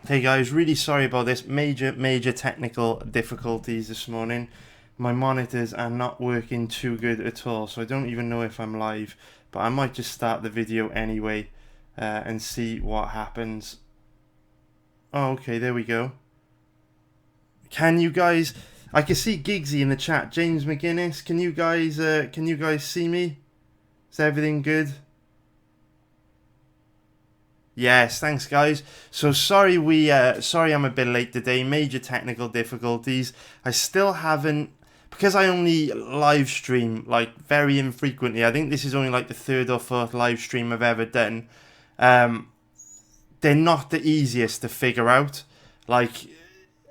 Hey guys, really sorry about this. Major technical difficulties this morning. My monitors are not working too good at all, so I don't even know if I'm live. But I might just start the video anyway and see what happens. Oh, okay, there we go. Can you guys? I can see Giggsy in the chat. James McGuinness, can you guys see me? Is everything good? Yes, thanks guys. So sorry I'm a bit late today. Major technical difficulties. I still haven't, because I only live stream like very infrequently. I think this is only like the third or fourth live stream I've ever done. They're not the easiest to figure out. Like,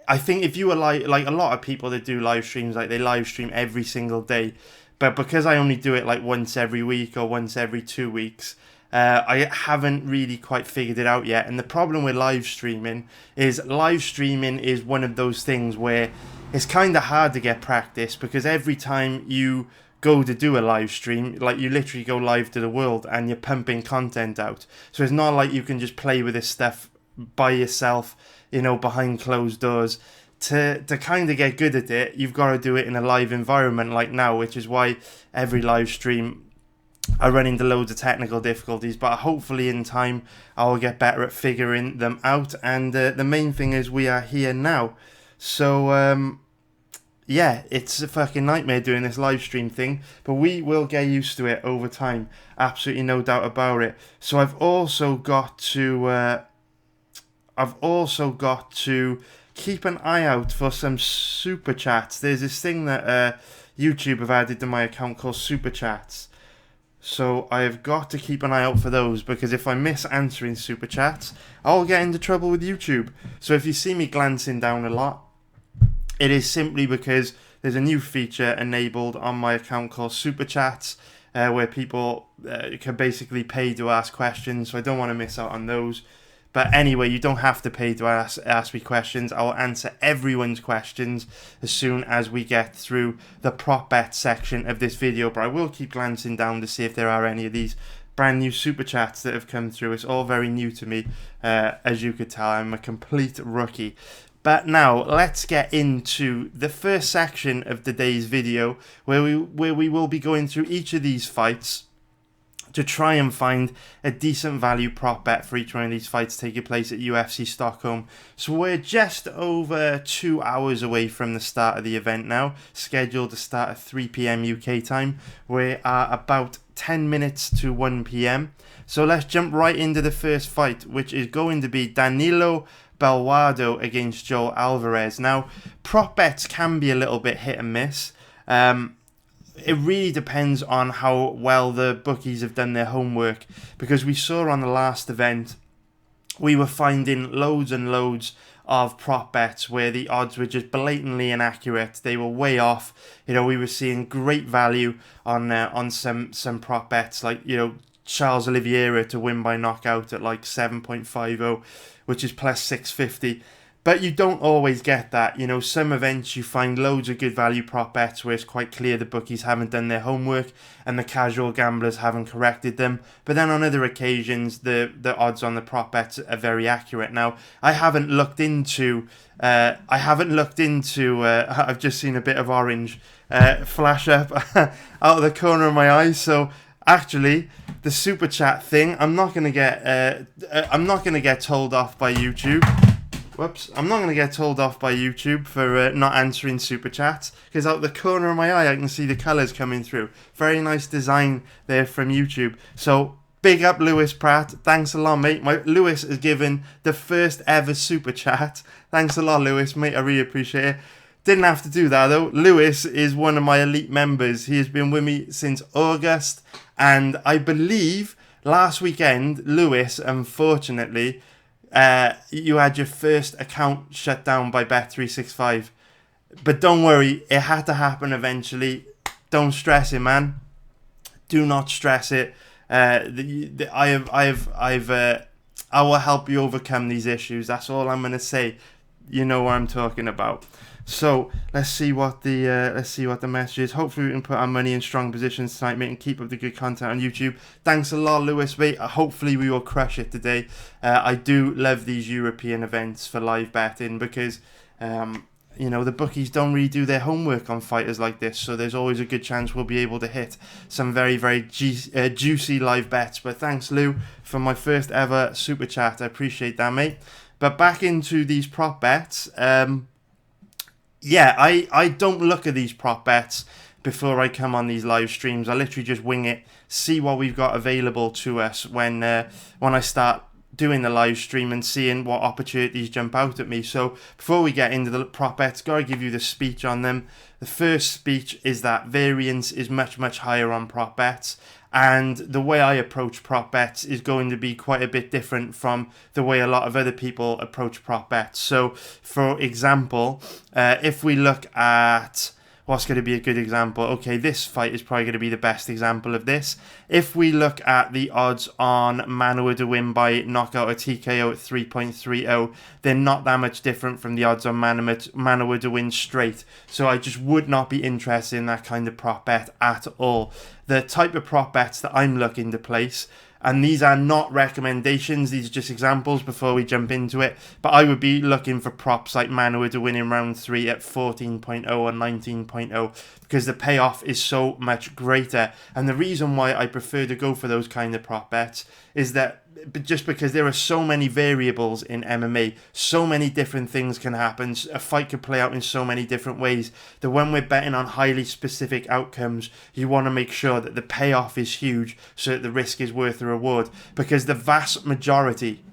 I think if you were like a lot of people that do live streams, like they live stream every single day, but because I only do it like once every week or once every 2 weeks, I haven't really quite figured it out yet. And the problem with live streaming is one of those things where it's kind of hard to get practice, because every time you go to do a live stream, like you literally go live to the world and you're pumping content out. So it's not like you can just play with this stuff by yourself, you know, behind closed doors. To kind of get good at it, you've got to do it in a live environment like now, which is why every live stream I run into loads of technical difficulties, but hopefully in time I'll get better at figuring them out. And the main thing is we are here now. So yeah, it's a fucking nightmare doing this live stream thing, but we will get used to it over time. Absolutely no doubt about it. So I've also got to keep an eye out for some super chats. There's this thing that YouTube have added to my account called super chats. So I have got to keep an eye out for those, because if I miss answering super chats, I'll get into trouble with YouTube. So if you see me glancing down a lot, it is simply because there's a new feature enabled on my account called super chats, where people can basically pay to ask questions. So I don't want to miss out on those. But anyway, you don't have to pay to ask me questions. I will answer everyone's questions as soon as we get through the prop bet section of this video. But I will keep glancing down to see if there are any of these brand new super chats that have come through. It's all very new to me. As you could tell, I'm a complete rookie. But now let's get into the first section of today's video, where we will be going through each of these fights to try and find a decent value prop bet for each one of these fights taking place at UFC Stockholm. So we're just over 2 hours away from the start of the event now, scheduled to start at 3 p.m. UK time. We are about 10 minutes to 1 p.m. So let's jump right into the first fight, which is going to be Danilo Belluardo against Joel Alvarez. Now, prop bets can be a little bit hit and miss. It really depends on how well the bookies have done their homework, because we saw on the last event, we were finding loads and loads of prop bets where the odds were just blatantly inaccurate. They were way off. You know, we were seeing great value on some prop bets, like, you know, Charles Oliveira to win by knockout at like 7.50, which is plus 650. But you don't always get that. You know, some events you find loads of good value prop bets where it's quite clear the bookies haven't done their homework and the casual gamblers haven't corrected them. But then on other occasions, the odds on the prop bets are very accurate. Now, I haven't looked into, I've just seen a bit of orange flash up out of the corner of my eye. So actually, the super chat thing, I'm not gonna get told off by YouTube. Whoops, I'm not going to get told off by YouTube for not answering super chats, because out the corner of my eye I can see the colours coming through. Very nice design there from YouTube. So big up Lewis Pratt. Thanks a lot, mate. Lewis has given the first ever super chat. Thanks a lot, Lewis, mate. I really appreciate it. Didn't have to do that though. Lewis is one of my elite members. He has been with me since August, and I believe last weekend, Lewis, unfortunately, you had your first account shut down by Bet365, but don't worry, it had to happen eventually. Don't stress it, man. Do not stress it. I will help you overcome these issues. That's all I'm gonna say. You know what I'm talking about. So let's see what the message is. Hopefully we can put our money in strong positions tonight, mate, and keep up the good content on YouTube. Thanks a lot, Lewis, mate. Hopefully we will crush it today. I do love these European events for live betting because the bookies don't really do their homework on fighters like this, so there's always a good chance we'll be able to hit some very, very juicy live bets. But thanks, Lou, for my first ever super chat. I appreciate that, mate. But back into these prop bets. I don't look at these prop bets before I come on these live streams. I literally just wing it, see what we've got available to us when I start doing the live stream and seeing what opportunities jump out at me. So before we get into the prop bets, gotta give you the speech on them. The first speech is that variance is much, much higher on prop bets. And the way I approach prop bets is going to be quite a bit different from the way a lot of other people approach prop bets. So, for example, if we look at what's going to be a good example, okay, this fight is probably going to be the best example of this. If we look at the odds on Manuwa to win by knockout or TKO at 3.30, they're not that much different from the odds on Manuwa to win straight. So I just would not be interested in that kind of prop bet at all. The type of prop bets that I'm looking to place, and these are not recommendations, these are just examples before we jump into it, but I would be looking for props like Manuwa to win in round 3 at 14.0 or 19.0 because the payoff is so much greater. And the reason why I prefer to go for those kind of prop bets is that just because there are so many variables in MMA, so many different things can happen, a fight could play out in so many different ways, that when we're betting on highly specific outcomes, you want to make sure that the payoff is huge so that the risk is worth the reward, because the vast majority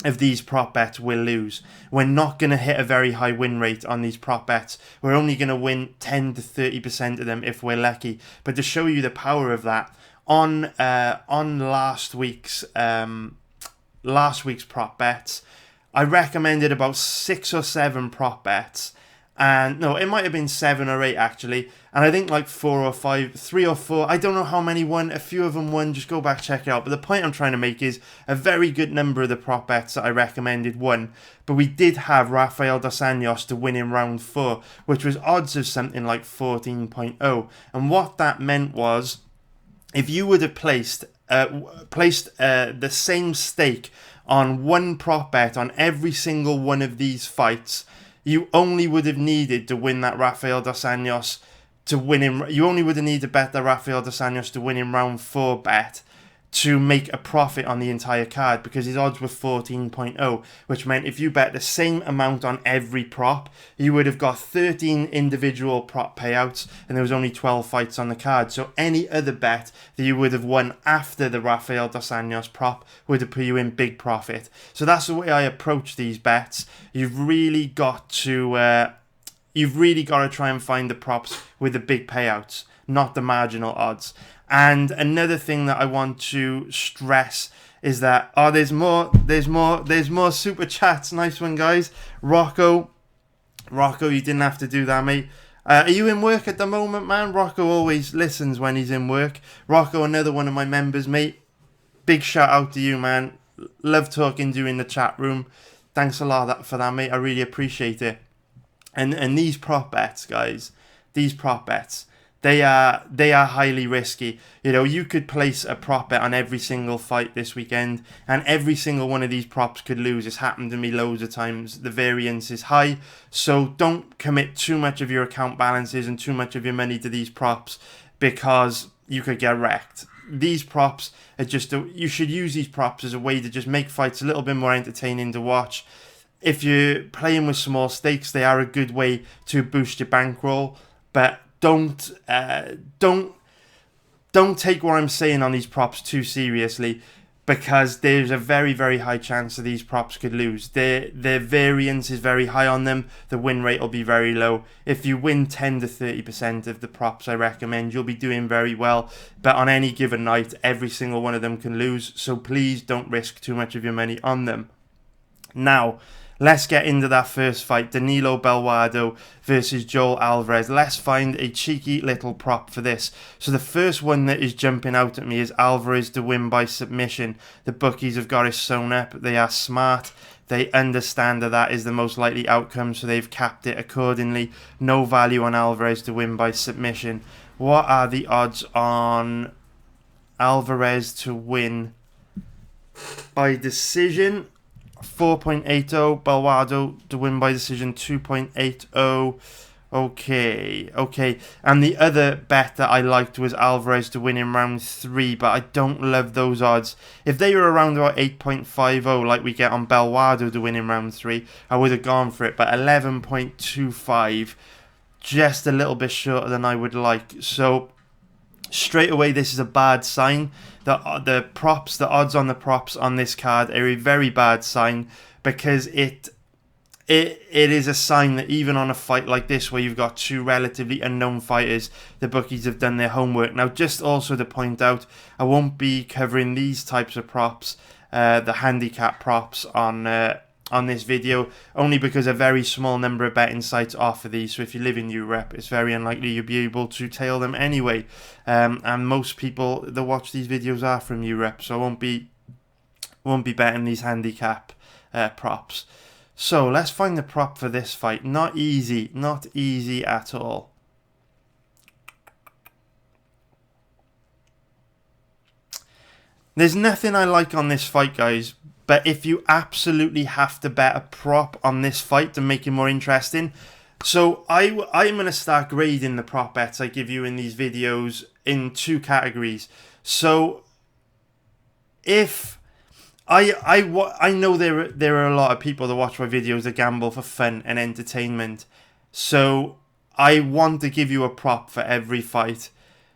of these prop bets will lose. We're not going to hit a very high win rate on these prop bets. We're only going to win 10 to 30% of them if we're lucky. But to show you the power of that, on last week's prop bets, I recommended about 6 or 7 prop bets, and no, it might have been 7 or 8 actually, and I think like 4 or 5, 3 or 4, I don't know how many won, a few of them won, just go back, check it out. But the point I'm trying to make is a very good number of the prop bets that I recommended won, but we did have Rafael dos Anjos to win in round 4, which was odds of something like 14.0, and what that meant was, if you would have placed the same stake on one prop bet on every single one of these fights, you only would have needed to win that Rafael dos Anjos to win in. You only would have needed to bet the Rafael dos Anjos to win in round 4 bet to make a profit on the entire card, because his odds were 14.0, which meant if you bet the same amount on every prop, you would have got 13 individual prop payouts, and there was only 12 fights on the card. So any other bet that you would have won after the Rafael dos Anjos prop would have put you in big profit. So that's the way I approach these bets. You've really got to try and find the props with the big payouts, not the marginal odds. And another thing that I want to stress is that there's more super chats. Nice one, guys. Rocco, you didn't have to do that, mate. Are you in work at the moment, man? Rocco always listens when he's in work. Rocco, another one of my members, mate. Big shout out to you, man. Love talking to you in the chat room. Thanks a lot for that, mate. I really appreciate it. And these prop bets, guys, they are highly risky. You could place a prop bet on every single fight this weekend, and every single one of these props could lose. It's happened to me loads of times. The variance is high, so don't commit too much of your account balances and too much of your money to these props, because you could get wrecked. These props are you should use these props as a way to just make fights a little bit more entertaining to watch. If you're playing with small stakes, they are a good way to boost your bankroll, but don't take what I'm saying on these props too seriously, because there's a very, very high chance that these props could lose. Their variance is very high on them. The win rate will be very low. If you win 10 to 30% of the props I recommend, you'll be doing very well. But on any given night, every single one of them can lose. So please don't risk too much of your money on them. Now, let's get into that first fight, Danilo Belluardo versus Joel Alvarez. Let's find a cheeky little prop for this. So the first one that is jumping out at me is Alvarez to win by submission. The bookies have got it sewn up. They are smart. They understand that that is the most likely outcome, so they've capped it accordingly. No value on Alvarez to win by submission. What are the odds on Alvarez to win by decision? 4.80. Belwado to win by decision, 2.80. Okay. And the other bet that I liked was Alvarez to win in round 3, but I don't love those odds. If they were around about 8.50, like we get on Belwado to win in round 3, I would have gone for it. But 11.25, just a little bit shorter than I would like. So straight away, this is a bad sign. The odds on the props on this card are a very bad sign, because it is a sign that even on a fight like this, where you've got two relatively unknown fighters, the bookies have done their homework. Now, just also to point out, I won't be covering these types of props, the handicap props on this video, only because a very small number of betting sites offer these. So if you live in Europe, it's very unlikely you'll be able to tail them anyway. And most people that watch these videos are from Europe, so I won't be betting these handicap props. So let's find the prop for this fight. Not easy at all. There's nothing I like on this fight, guys. But if you absolutely have to bet a prop on this fight to make it more interesting, so I'm going to start grading the prop bets I give you in these videos in two categories. So if I know there are a lot of people that watch my videos that gamble for fun and entertainment, so I want to give you a prop for every fight,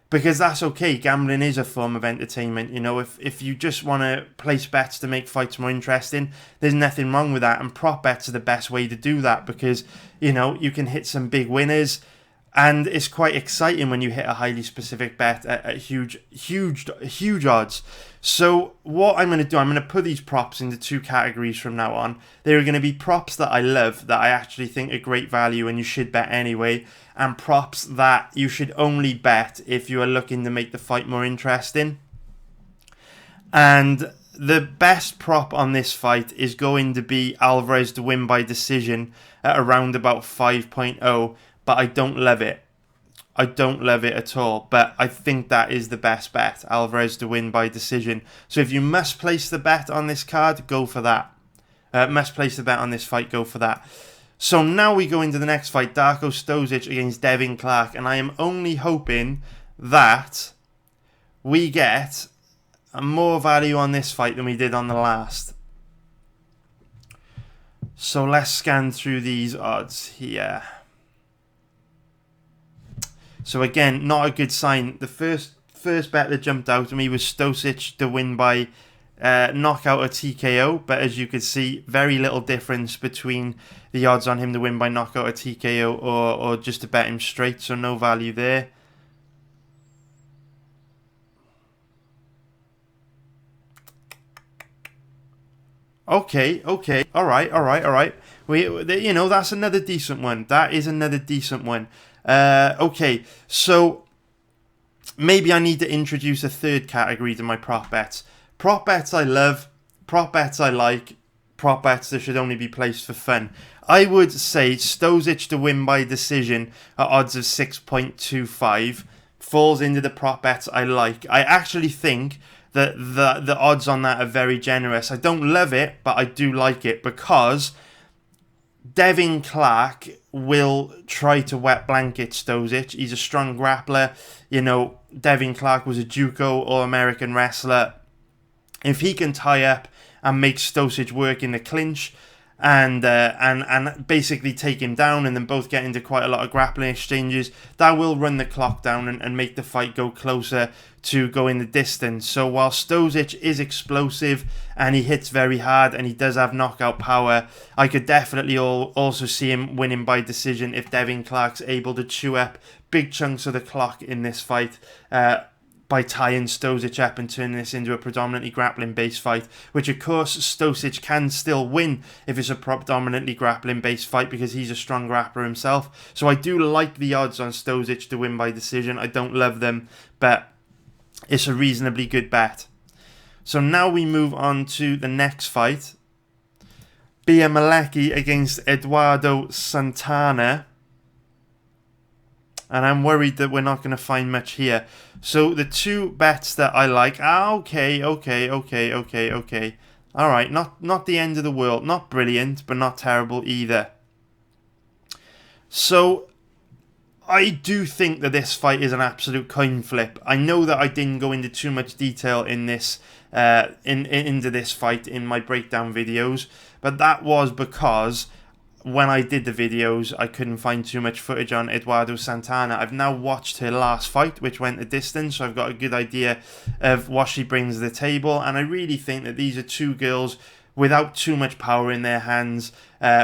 because that's okay. Gambling is a form of entertainment. You know, if you just want to place bets to make fights more interesting, there's nothing wrong with that. And prop bets are the best way to do that, because, you know, you can hit some big winners. And it's quite exciting when you hit a highly specific bet at huge odds. So what I'm going to do, I'm going to put these props into two categories from now on. There are going to be props that I love, that I actually think are great value and you should bet anyway, and props that you should only bet if you are looking to make the fight more interesting. And the best prop on this fight is going to be Alvarez to win by decision at around about 5.0. But I don't love it. I don't love it at all. But I think that is the best bet. Alvarez to win by decision. So if you must place the bet on this card, go for that. Must place the bet on this fight, go for that. So now we go into the next fight. Darko Stosic against Devin Clark. And I am only hoping that we get more value on this fight than we did on the last. So let's scan through these odds here. So again, not a good sign. The first bet that jumped out to me was Stosic to win by knockout or TKO. But as you can see, very little difference between the odds on him to win by knockout or TKO or just to bet him straight. So no value there. Okay. All right. You know, that's another decent one. That is another decent one. Okay, so maybe I need to introduce a third category to my prop bets. Prop bets I love, prop bets I like, prop bets that should only be placed for fun. I would say Stosic to win by decision at odds of 6.25 falls into the prop bets I like. I actually think that the odds on that are very generous. I don't love it, but I do like it, because Devin Clark will try to wet blanket Stosic. He's a strong grappler. You know, Devin Clark was a JUCO All-American wrestler. If he can tie up and make Stosic work in the clinch and basically take him down and then both get into quite a lot of grappling exchanges, that will run the clock down and make the fight go closer to going the distance. So while Stosic is explosive and he hits very hard and he does have knockout power, I could definitely also see him winning by decision if Devin Clark's able to chew up big chunks of the clock in this fight by tying Stosic up and turning this into a predominantly grappling-based fight, which of course Stosic can still win if it's a predominantly grappling-based fight, because he's a strong grappler himself. So I do like the odds on Stosic to win by decision. I don't love them, but it's a reasonably good bet. So now we move on to the next fight. Malecki against Eduardo Santana. And I'm worried that we're not going to find much here. So the two bets that I like. Okay. All right, not the end of the world. Not brilliant, but not terrible either. So I do think that this fight is an absolute coin flip. I know that I didn't go into too much detail in this into this fight in my breakdown videos, but that was because when I did the videos, I couldn't find too much footage on Eduardo Santana. I've now watched her last fight, which went the distance, so I've got a good idea of what she brings to the table, and I really think that these are two girls without too much power in their hands,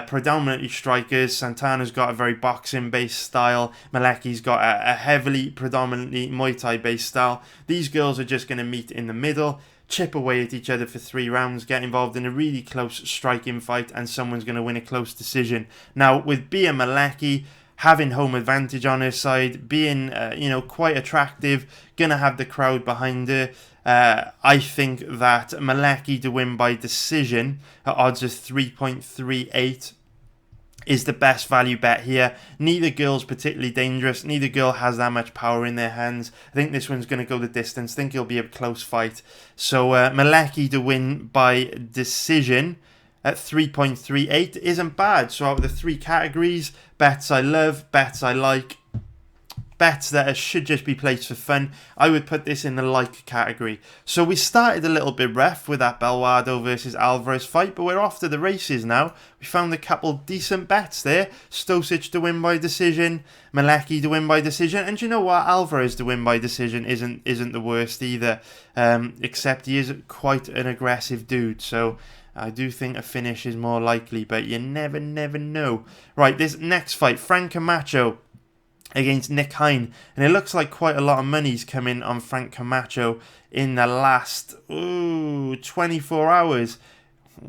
predominantly strikers. Santana's got a very boxing-based style. Malecki's got a heavily, predominantly Muay Thai-based style. These girls are just going to meet in the middle, chip away at each other for 3 rounds, get involved in a really close striking fight, and someone's going to win a close decision. Now, with Malecki having home advantage on her side, being quite attractive, going to have the crowd behind her, I think that Malecki to win by decision at odds of 3.38 is the best value bet here. Neither girl's particularly dangerous. Neither girl has that much power in their hands. I think this one's going to go the distance. I think it'll be a close fight. So Malecki to win by decision at 3.38 isn't bad. So out of the 3 categories, bets I love, bets I like, bets that should just be placed for fun, I would put this in the like category. So we started a little bit rough with that Belwado versus Alvarez fight, but we're off to the races now. We found a couple decent bets there. Stosic to win by decision, Malecki to win by decision, and you know what? Alvarez to win by decision isn't the worst either, except he is quite an aggressive dude, so I do think a finish is more likely, but you never know. Right, this next fight, Frank Camacho against Nick Hein, and it looks like quite a lot of money's come in on Frank Camacho in the last 24 hours,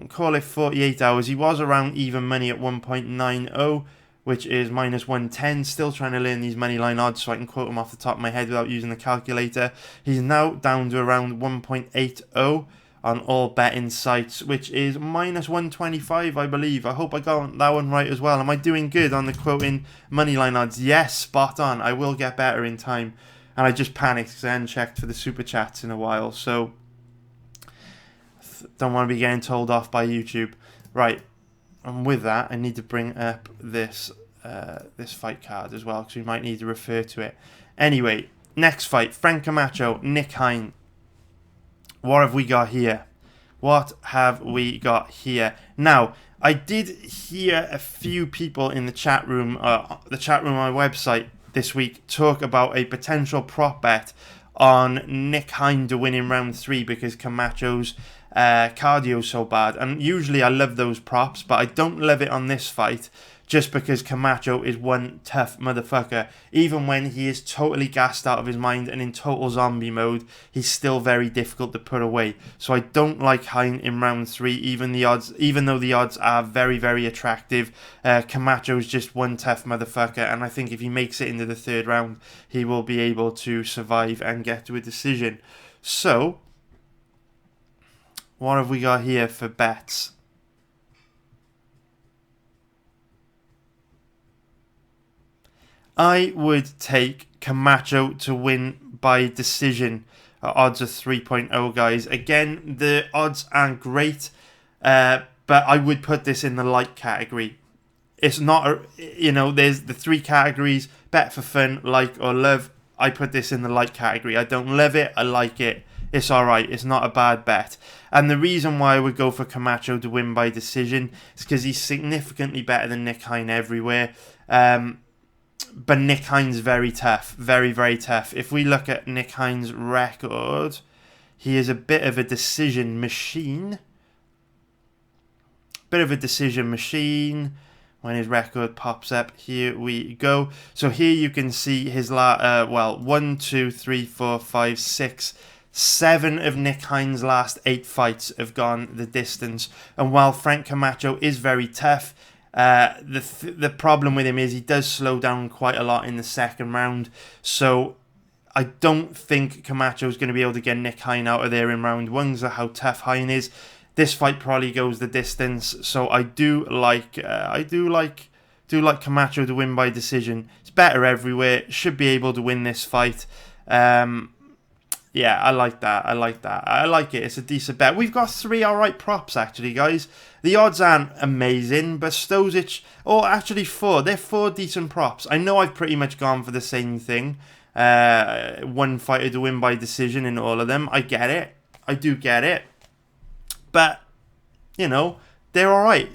call it 48 hours. He was around even money at 1.90, which is minus 110. Still trying to learn these money line odds so I can quote them off the top of my head without using the calculator. He's now down to around 1.80 on all betting sites, which is minus 125, I believe. I hope I got that one right as well. Am I doing good on the quoting moneyline odds? Yes, spot on. I will get better in time. And I just panicked because I hadn't checked for the super chats in a while. So, don't want to be getting told off by YouTube. Right, and with that, I need to bring up this fight card as well, because we might need to refer to it. Anyway, next fight, Frank Camacho, Nick Hein. What have we got here? What have we got here? Now, I did hear a few people in the chat room on my website this week talk about a potential prop bet on Nick Hein to win in round 3 because Camacho's cardio is so bad. And usually I love those props, but I don't love it on this fight just because Camacho is one tough motherfucker. Even when he is totally gassed out of his mind and in total zombie mode, he's still very difficult to put away. So I don't like Hein in round 3, even though the odds are very, very attractive. Camacho is just one tough motherfucker, and I think if he makes it into the 3rd round, he will be able to survive and get to a decision. So, what have we got here for bets? I would take Camacho to win by decision at odds of 3.0, guys. Again, the odds aren't great, but I would put this in the like category. It's not, there's the 3 categories, bet for fun, like, or love. I put this in the like category. I don't love it, I like it. It's alright, it's not a bad bet. And the reason why I would go for Camacho to win by decision is because he's significantly better than Nick Hein everywhere. But Nick Hein's very tough. Very, very tough. If we look at Nick Hein's record, he is a bit of a decision machine. When his record pops up, here we go. So here you can see his 1, 2, 3, 4, 5, 6, 7 of Nick Hein's last 8 fights have gone the distance. And while Frank Camacho is very tough, the problem with him is he does slow down quite a lot in the 2nd round. So I don't think Camacho is going to be able to get Nick Hein out of there in round 1 because of how tough Hein is. this fight probably goes the distance. So I do like Camacho to win by decision. It's better everywhere. Should be able to win this fight. Yeah, I like that. I like it. It's a decent bet. We've got 3 alright props, actually, guys. The odds aren't amazing, but Stosic... or actually 4. They're 4 decent props. I know I've pretty much gone for the same thing. One fighter to win by decision in all of them. I get it. I do get it. But, you know, they're alright.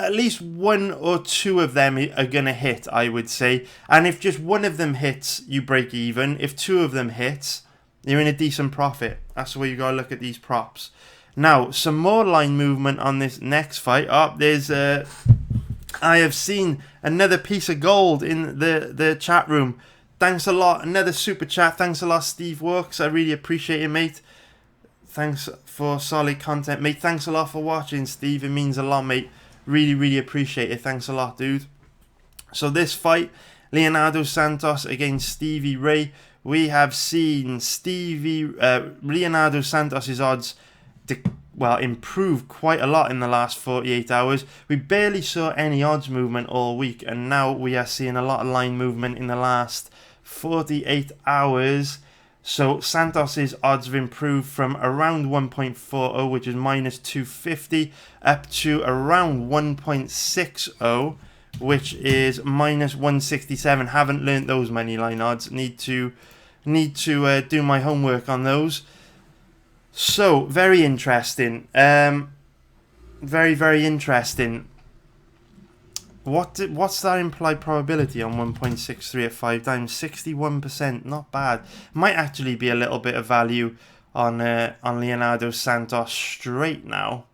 At least 1 or 2 of them are going to hit, I would say. And if just one of them hits, you break even. If 2 of them hits, you're in a decent profit. That's the way you got to look at these props. Now, some more line movement on this next fight. There's... I have seen another piece of gold in the chat room. Thanks a lot. Another super chat. Thanks a lot, Steve Works. I really appreciate it, mate. Thanks for solid content, mate. Thanks a lot for watching, Steve. It means a lot, mate. Really, really appreciate it. Thanks a lot, dude. So this fight, Leonardo Santos against Stevie Ray. We have seen Leonardo Santos' odds improve quite a lot in the last 48 hours. We barely saw any odds movement all week, and now we are seeing a lot of line movement in the last 48 hours. So Santos' odds have improved from around 1.40, which is minus 250, up to around 1.60, which is minus 167. Haven't learnt those money line odds. Need to do my homework on those. So very interesting. Very, very interesting. What's that implied probability on 1.63 at 5 times? 61%, not bad. Might actually be a little bit of value on Leonardo Santos straight now.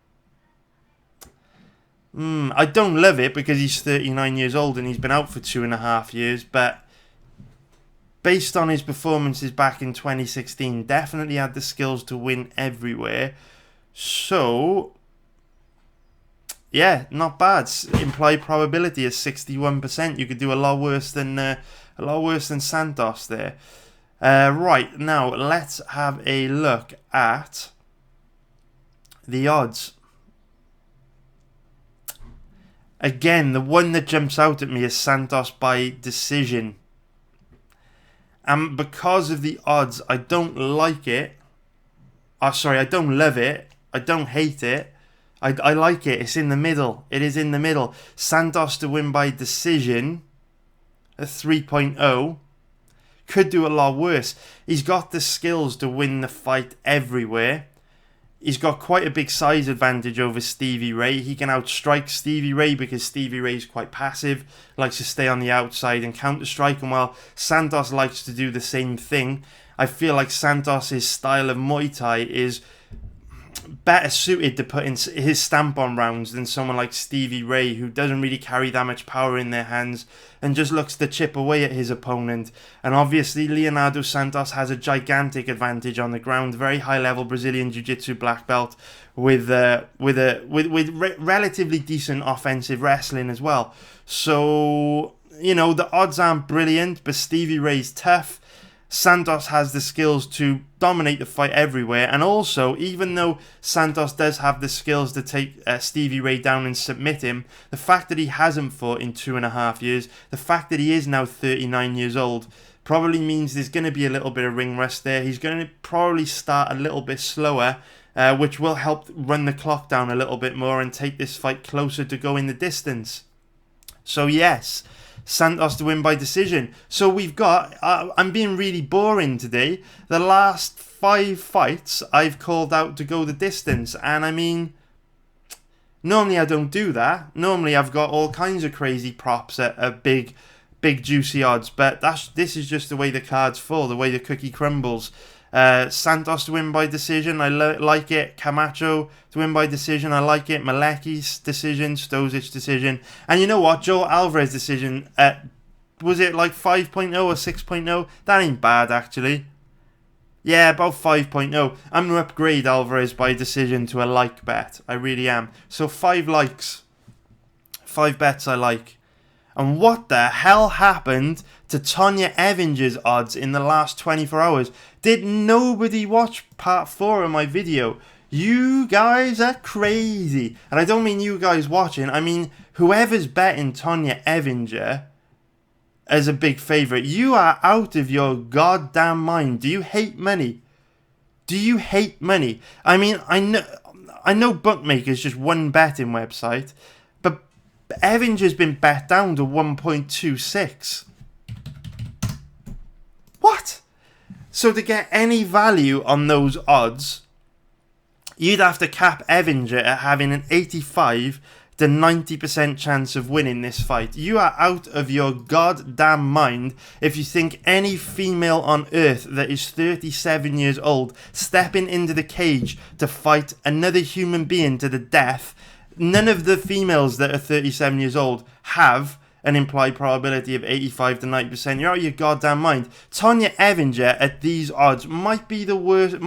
I don't love it because he's 39 years old and he's been out for 2.5 years, but based on his performances back in 2016, definitely had the skills to win everywhere. So... yeah, not bad. Implied probability is 61%. You could do a lot worse than Santos there. Right, now let's have a look at the odds. Again, the one that jumps out at me is Santos by decision. And because of the odds, I don't like it. I don't love it. I don't hate it. I like it. It's in the middle. It is in the middle. Santos to win by decision at 3.0. Could do a lot worse. He's got the skills to win the fight everywhere. He's got quite a big size advantage over Stevie Ray. He can outstrike Stevie Ray because Stevie Ray is quite passive, likes to stay on the outside and counter-strike. And while Santos likes to do the same thing, I feel like Santos' style of Muay Thai is better suited to put in his stamp on rounds than someone like Stevie Ray, who doesn't really carry that much power in their hands and just looks to chip away at his opponent. And obviously Leonardo Santos has a gigantic advantage on the ground, very high level Brazilian Jiu-Jitsu black belt with relatively decent offensive wrestling as well. So, you know, the odds aren't brilliant, but Stevie Ray's tough. Santos has the skills to dominate the fight everywhere, and also, even though Santos does have the skills to take Stevie Ray down and submit him, the fact that he hasn't fought in 2.5 years, the fact that he is now 39 years old, probably means there's going to be a little bit of ring rust there. He's going to probably start a little bit slower, which will help run the clock down a little bit more and take this fight closer to going the distance. So yes, Santos to win by decision. So we've got, I'm being really boring today, the last 5 fights I've called out to go the distance, and I mean, normally I don't do that. Normally I've got all kinds of crazy props at big juicy odds, but this is just the way the cards fall, the way the cookie crumbles. Santos to win by decision, I like it. Camacho to win by decision, I like it. Malecki's decision, Stosic decision. And you know what? Joe Alvarez decision, was it like 5.0 or 6.0? That ain't bad, actually. Yeah, about 5.0. I'm going to upgrade Alvarez by decision to a like bet. I really am. So 5 likes. 5 bets I like. And what the hell happened to Tonya Evinger's odds in the last 24 hours? Did nobody watch part 4 of my video? You guys are crazy. And I don't mean you guys watching. I mean whoever's betting Tonya Evinger as a big favourite. You are out of your goddamn mind. Do you hate money? Do you hate money? I mean, I know bookmakers just one betting website, but Evinger's been bet down to 1.26. What? So to get any value on those odds, you'd have to cap Evinger at having an 85 to 90% chance of winning this fight. You are out of your goddamn mind if you think any female on earth that is 37 years old stepping into the cage to fight another human being to the death. None of the females that are 37 years old have an implied probability of 85 to 90%. You're out of your goddamn mind. Tonya Evinger at these odds might be the worst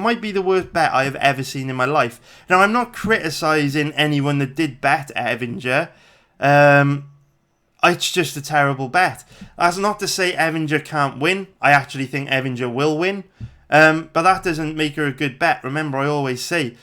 bet I have ever seen in my life. Now, I'm not criticising anyone that did bet Evinger. It's just a terrible bet. That's not to say Evinger can't win. I actually think Evinger will win. But that doesn't make her a good bet. Remember, I always say,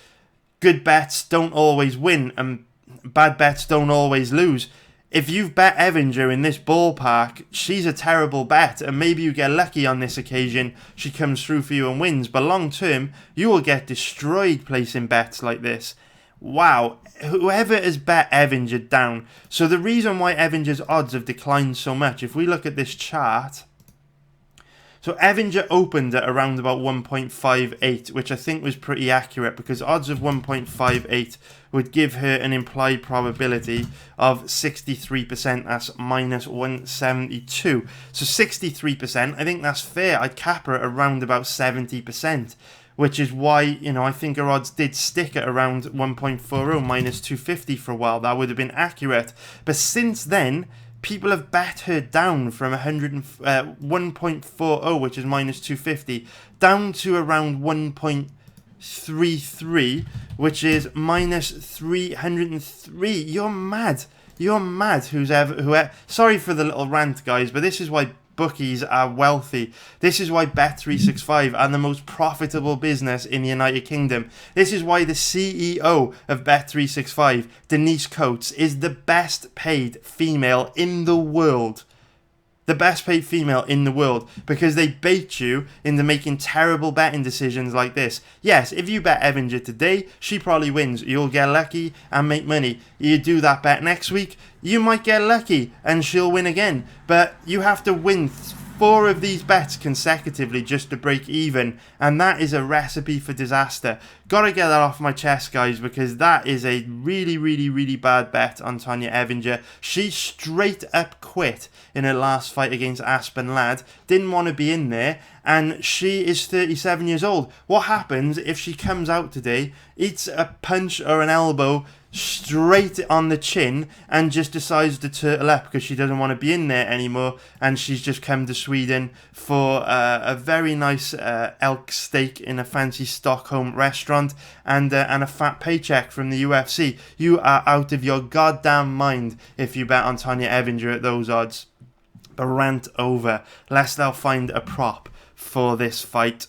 good bets don't always win, and bad bets don't always lose. If you've bet Evinger in this ballpark, she's a terrible bet, and maybe you get lucky on this occasion, she comes through for you and wins, but long term, you will get destroyed placing bets like this. Wow, whoever has bet Evinger down. So the reason why Evinger's odds have declined so much, if we look at this chart, so Evinger opened at around about 1.58, which I think was pretty accurate, because odds of 1.58 would give her an implied probability of 63%. That's minus 172. So 63%, I think that's fair. I'd cap her at around about 70%, which is why, you know, I think her odds did stick at around 1.40, minus 250 for a while. That would have been accurate. But since then, people have bet her down from 1.40, which is minus 250, down to around 1.33, which is minus 303. You're mad. You're mad. Whoever. Sorry for the little rant, guys, but this is why bookies are wealthy. This is why Bet365 are the most profitable business in the United Kingdom. This is why the CEO of Bet365, Denise Coates, is the best paid female in the world. The best paid female in the world, because they bait you into making terrible betting decisions like this. Yes, if you bet Evinger today, she probably wins. You'll get lucky and make money. You do that bet next week, you might get lucky and she'll win again. But you have to win 4 of these bets consecutively just to break even, and that is a recipe for disaster. Gotta get that off my chest, guys, because that is a really, really, really bad bet on Tonya Evinger. She straight up quit in her last fight against Aspen Ladd, didn't want to be in there, and she is 37 years old. What happens if she comes out today, eats a punch or an elbow straight on the chin, and just decides to turtle up because she doesn't want to be in there anymore, and she's just come to Sweden for a very nice elk steak in a fancy Stockholm restaurant and a fat paycheck from the UFC? You are out of your goddamn mind if you bet on Tonya Evinger at those odds. But rant over. Let's now find a prop for this fight.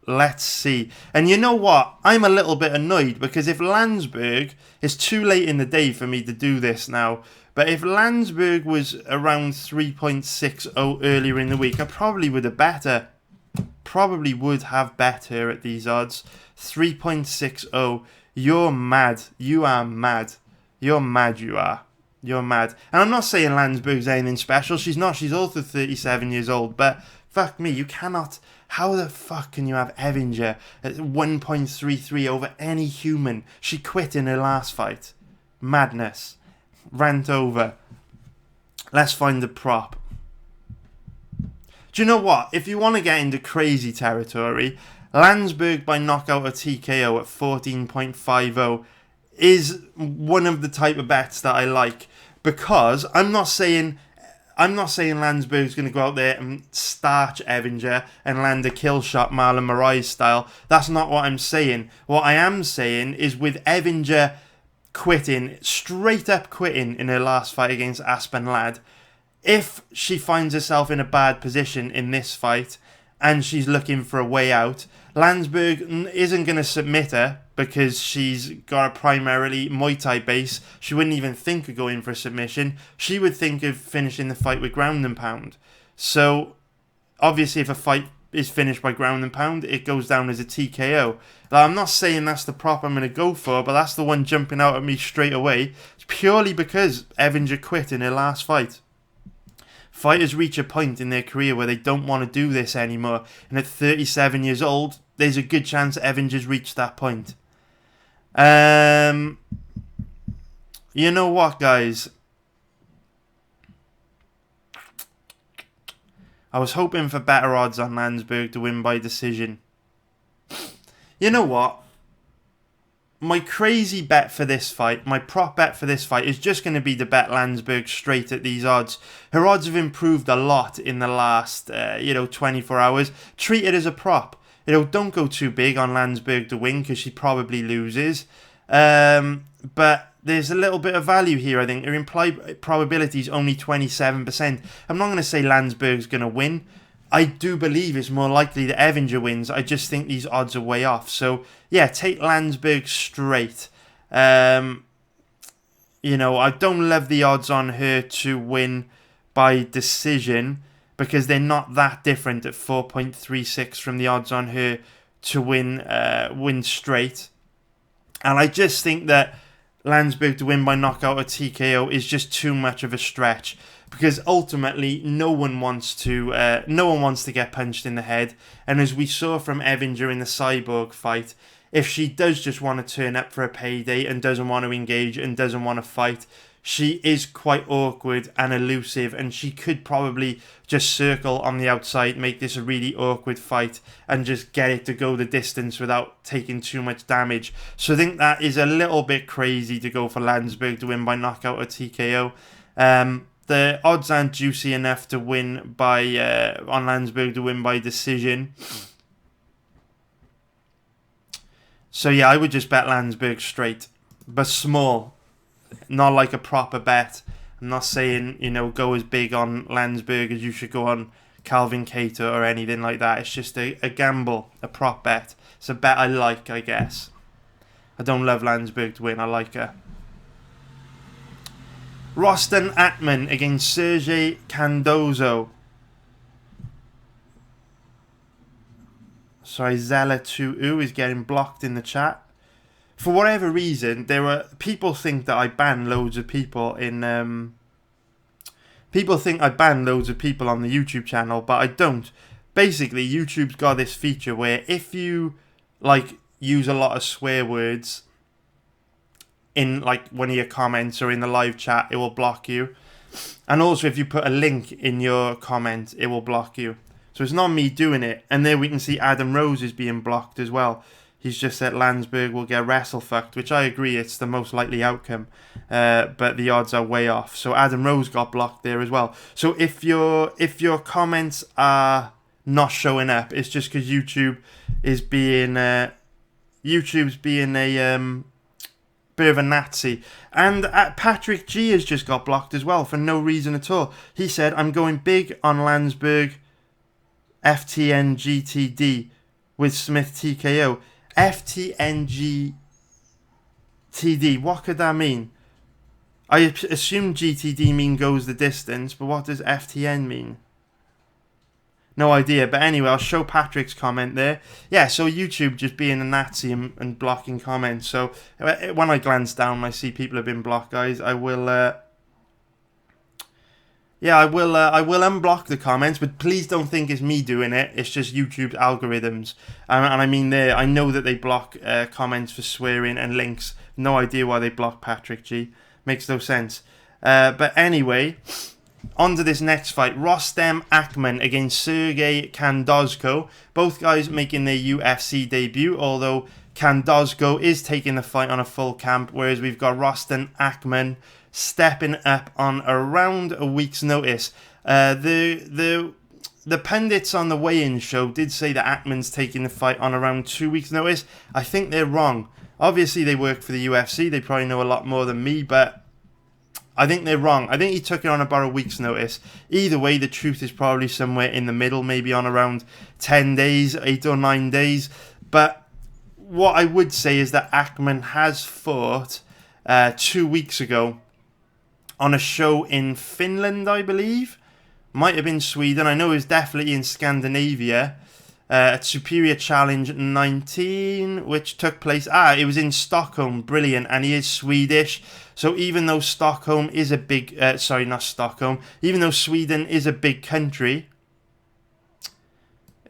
Let's see. And you know what? I'm a little bit annoyed, because if Landsberg, it's too late in the day for me to do this now, but if Landsberg was around 3.60 earlier in the week, I probably would have bet her. Probably would have bet her at these odds. 3.60. You're mad. You are mad. You're mad, you are. You're mad. And I'm not saying Landsberg's anything special. She's not. She's also 37 years old. But fuck me, you cannot. How the fuck can you have Evinger at 1.33 over any human? She quit in her last fight. Madness. Rant over. Let's find the prop. Do you know what? If you want to get into crazy territory, Landsberg by knockout or TKO at 14.50 is one of the type of bets that I like, because I'm not saying Landsberg's going to go out there and starch Evinger and land a kill shot Marlon Moraes style. That's not what I'm saying. What I am saying is, with Evinger quitting, straight up quitting in her last fight against Aspen Ladd, if she finds herself in a bad position in this fight and she's looking for a way out, Landsberg isn't going to submit her because she's got a primarily Muay Thai base. She wouldn't even think of going for a submission. She would think of finishing the fight with ground and pound. So, obviously, if a fight is finished by ground and pound, it goes down as a TKO. Now, I'm not saying that's the prop I'm going to go for, but that's the one jumping out at me straight away. It's purely because Evinger quit in her last fight. Fighters reach a point in their career where they don't want to do this anymore, and at 37 years old, there's a good chance Evinger's reached that point. You know what, guys? I was hoping for better odds on Landsberg to win by decision. You know what? My crazy bet for this fight, my prop bet for this fight, is just going to be to bet Landsberg straight at these odds. Her odds have improved a lot in the last, 24 hours. Treat it as a prop. Don't go too big on Landsberg to win because she probably loses. But there's a little bit of value here, I think. Her implied probability is only 27%. I'm not going to say Landsberg's going to win. I do believe it's more likely that Evinger wins. I just think these odds are way off. So, yeah, take Landsberg straight. I don't love the odds on her to win by decision because they're not that different at 4.36 from the odds on her to win straight. And I just think that Landsberg to win by knockout or TKO is just too much of a stretch. Because ultimately, no one wants to get punched in the head. And as we saw from Evinger in the Cyborg fight, if she does just want to turn up for a payday and doesn't want to engage and doesn't want to fight, she is quite awkward and elusive, and she could probably just circle on the outside, make this a really awkward fight, and just get it to go the distance without taking too much damage. So I think that is a little bit crazy to go for Landsberg to win by knockout or TKO. The odds aren't juicy enough to win on Landsberg to win by decision. So yeah, I would just bet Landsberg straight, but small, not like a proper bet. I'm not saying go as big on Landsberg as you should go on Calvin Kattar or anything like that. It's just a gamble, a prop bet. It's a bet I like, I guess. I don't love Landsberg to win. I like her. Rostan Akkman against Sergey Cardozo. Sorry, Zella2U is getting blocked in the chat. For whatever reason, people think that I ban loads of people in... people think I ban loads of people on the YouTube channel, but I don't. Basically, YouTube's got this feature where if you, use a lot of swear words in one of your comments or in the live chat, it will block you. And also if you put a link in your comment, it will block you. So it's not me doing it. And there we can see Adam Rose is being blocked as well. He's just said Landsberg will get wrestle fucked, which I agree it's the most likely outcome. But the odds are way off. So Adam Rose got blocked there as well. So if your comments are not showing up, it's just because YouTube's being a bit of a Nazi. And Patrick G has just got blocked as well for no reason at all. He said, I'm going big on Landsberg FTN GTD with Smith TKO. FTN GTD, what could that mean? I assume GTD mean goes the distance, but what does FTN mean? No idea, but anyway, I'll show Patrick's comment there. Yeah, so YouTube just being a Nazi and blocking comments. So when I glance down and I see people have been blocked, guys, I will unblock the comments, but please don't think it's me doing it. It's just YouTube's algorithms. And I mean, I know that they block comments for swearing and links. No idea why they block Patrick G. Makes no sense. But anyway... on to this next fight, Rostam Akkman against Sergey Cardozo. Both guys making their UFC debut, although Cardozo is taking the fight on a full camp, whereas we've got Rostam Akkman stepping up on around a week's notice. The pundits on the weigh-in show did say that Akkman's taking the fight on around 2 weeks' notice. I think they're wrong. Obviously, they work for the UFC. They probably know a lot more than me, but I think they're wrong. I think he took it on about a week's notice. Either way, the truth is probably somewhere in the middle, maybe on around 10 days, 8 or 9 days. But what I would say is that Akkma has fought 2 weeks ago on a show in Finland, I believe. Might have been Sweden. I know it was definitely in Scandinavia. At Superior Challenge 19, which took place... it was in Stockholm. Brilliant. And he is Swedish. So even though Stockholm is a big... sorry, not Stockholm. Even though Sweden is a big country,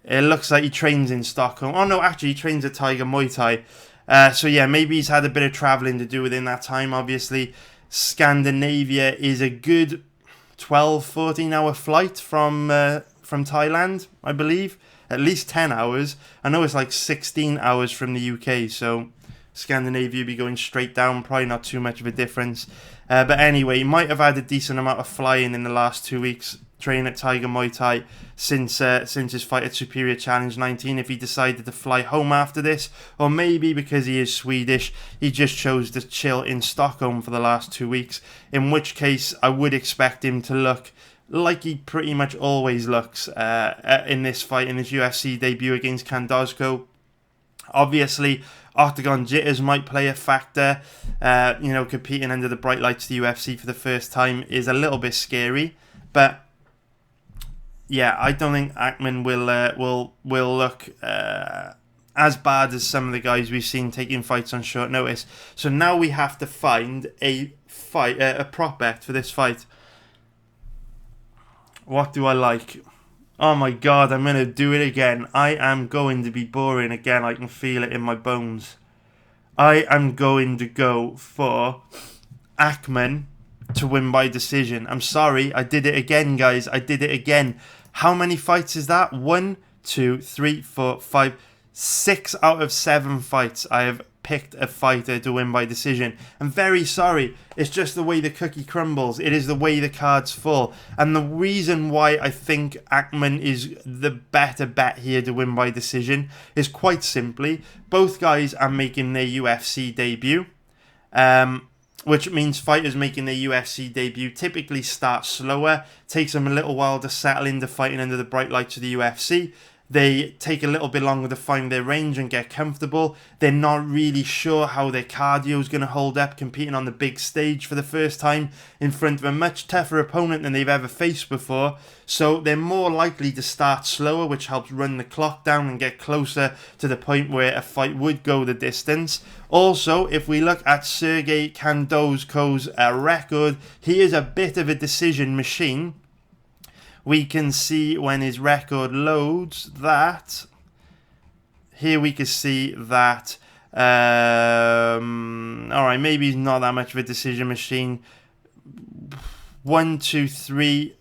it looks like he trains in Stockholm. Oh, no, actually, he trains at Tiger Muay Thai. So, yeah, maybe he's had a bit of travelling to do within that time, obviously. Scandinavia is a good 12, 14-hour flight from Thailand, I believe. At least 10 hours. I know it's like 16 hours from the UK, so Scandinavia will be going straight down. Probably not too much of a difference. But anyway, he might have had a decent amount of flying in the last 2 weeks, training at Tiger Muay Thai since his fight at Superior Challenge 19, if he decided to fly home after this. Or maybe because he is Swedish, he just chose to chill in Stockholm for the last 2 weeks. In which case, I would expect him to look like he pretty much always looks in this fight, in his UFC debut against Kendal. Obviously, octagon jitters might play a factor. Competing under the bright lights of the UFC for the first time is a little bit scary. But yeah, I don't think Akkma will look as bad as some of the guys we've seen taking fights on short notice. So now we have to find a prop bet for this fight. What do I like? Oh my god, I'm going to do it again. I am going to be boring again. I can feel it in my bones. I am going to go for Akkma to win by decision. I'm sorry, I did it again, guys. I did it again. How many fights is that? 1, 2, 3, 4, 5, 6 out of 7 fights I have picked a fighter to win by decision. I'm very sorry. It's just the way the cookie crumbles. It is the way the cards fall. And the reason why I think Akkma is the better bet here to win by decision is quite simply, both guys are making their UFC debut. Which means fighters making their UFC debut typically start slower. Takes them a little while to settle into fighting under the bright lights of the UFC. They take a little bit longer to find their range and get comfortable. They're not really sure how their cardio is going to hold up competing on the big stage for the first time in front of a much tougher opponent than they've ever faced before. So they're more likely to start slower, which helps run the clock down and get closer to the point where a fight would go the distance. Also, if we look at Sergey Kandozko's record, he is a bit of a decision machine. We can see when his record loads that... Here we can see that... Alright, maybe he's not that much of a decision machine. 1, 2, 3...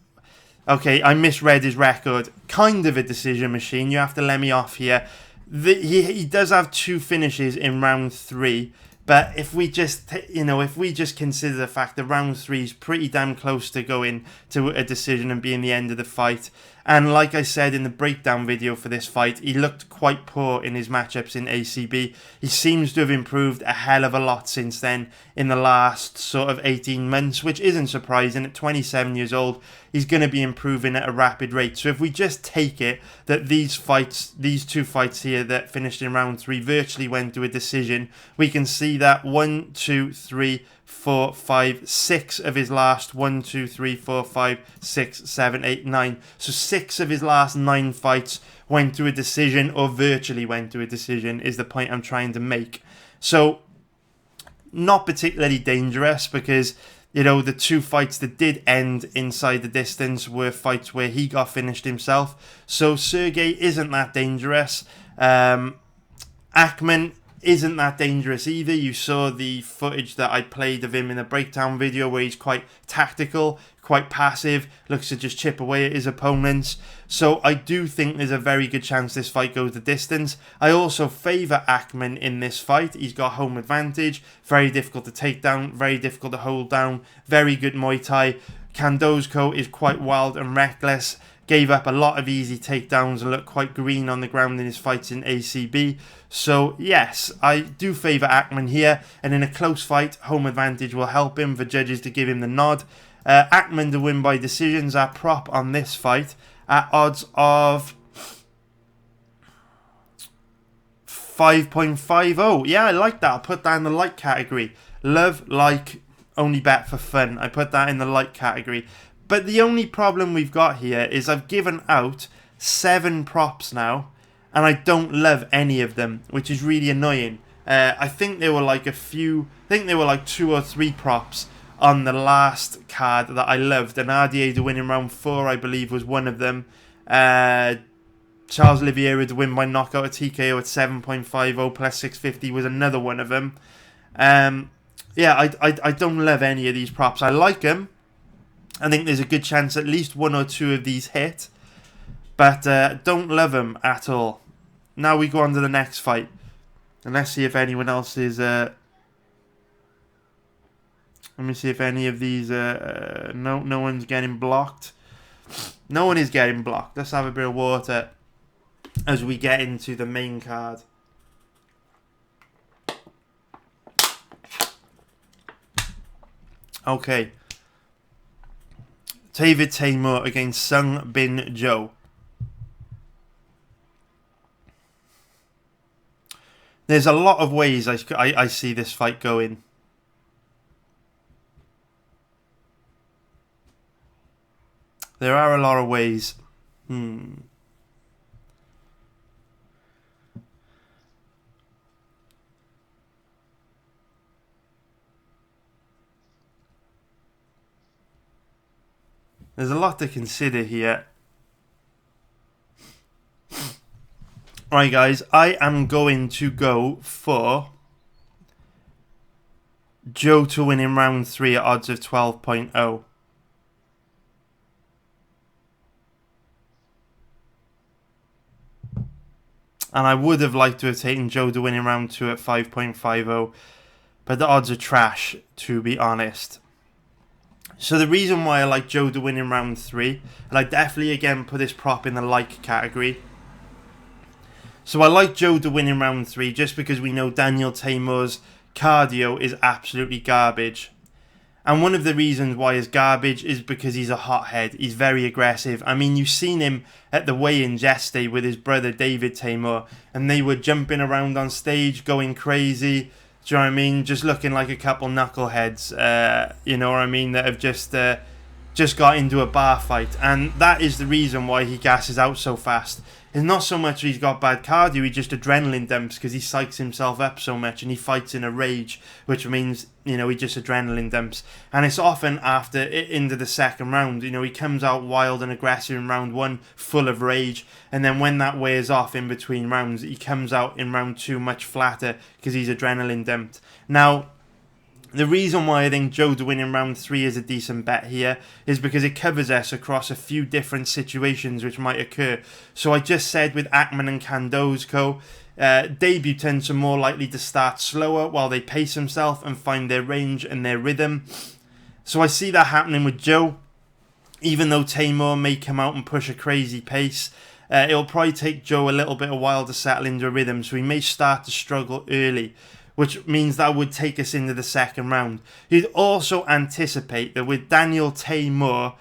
Okay, I misread his record. Kind of a decision machine. You have to let me off here. He does have 2 finishes in round 3. But if we just, consider the fact that round 3 is pretty damn close to going to a decision and being the end of the fight. And like I said in the breakdown video for this fight, he looked quite poor in his matchups in ACB. He seems to have improved a hell of a lot since then in the last sort of 18 months, which isn't surprising. At 27 years old, he's going to be improving at a rapid rate. So if we just take it that these 2 fights here that finished in round 3 virtually went to a decision, we can see that 1, 2, 3, 4, 5, 6 of his last 1, 2, 3, 4, 5, 6, 7, 8, 9. So 6 of his last 9 fights went to a decision or virtually went to a decision is the point I'm trying to make. So not particularly dangerous because, the 2 fights that did end inside the distance were fights where he got finished himself. So Sergey isn't that dangerous. Akkma isn't that dangerous either. You saw the footage that I played of him in a breakdown video where he's quite tactical, quite passive, looks to just chip away at his opponents. So I do think there's a very good chance this fight goes the distance. I also favour Akkma in this fight. He's got home advantage, very difficult to take down, very difficult to hold down, very good Muay Thai. Kandozko is quite wild and reckless. gave up a lot of easy takedowns and looked quite green on the ground in his fights in ACB. So yes, I do favour Akkma here, and in a close fight, home advantage will help him for judges to give him the nod. Akkma to win by decisions, our prop on this fight at odds of 5.50. Yeah, I like that. I'll put that in the light category. Love, like, only bet for fun. I put that in the light category. But the only problem we've got here is I've given out 7 props now, and I don't love any of them, which is really annoying. I think there were like 2 or 3 props on the last card that I loved. And RDA to win in round 4, I believe, was one of them. Charles Oliveira to win by knockout at TKO at 7.50 plus 650 was another one of them. Yeah, I don't love any of these props. I like them. I think there's a good chance at least 1 or 2 of these hit. But don't love them at all. Now we go on to the next fight. And let's see if anyone else is... let me see if any of these... no one's getting blocked. No one is getting blocked. Let's have a bit of water as we get into the main card. Okay. Tamer against Sung Bin Jo. There's a lot of ways I see this fight going. There are a lot of ways. There's a lot to consider here. Alright guys, I am going to go for Joe to win in round 3 at odds of 12.0. And I would have liked to have taken Joe to win in round 2 at 5.50. But the odds are trash, to be honest. So the reason why I like Joe to win in round 3, and I definitely again put this prop in the like category. So I like Joe to win in round 3 just because we know Daniel Tamer's cardio is absolutely garbage. And one of the reasons why it's garbage is because he's a hothead. He's very aggressive. I mean, you've seen him at the weigh-in yesterday with his brother David Tamer, and they were jumping around on stage, going crazy. Do you know what I mean? Just looking like a couple knuckleheads, you know what I mean, that have just got into a bar fight. And that is the reason why he gasses out so fast. It's not so much he's got bad cardio, he just adrenaline dumps because he psychs himself up so much and he fights in a rage, which means, you know, he just adrenaline dumps. And it's often after, into the second round, you know, he comes out wild and aggressive in round 1, full of rage, and then when that wears off in between rounds, he comes out in round 2 much flatter because he's adrenaline dumped. Now, the reason why I think Joe to win in round 3 is a decent bet here is because it covers us across a few different situations which might occur. So I just said with Akkma and Kendal, debutants are more likely to start slower while they pace themselves and find their range and their rhythm. So I see that happening with Joe. Even though Tamer may come out and push a crazy pace, it'll probably take Joe a little bit of while to settle into a rhythm, so he may start to struggle early, which means that would take us into the second round. You'd also anticipate that with Daniel Tamer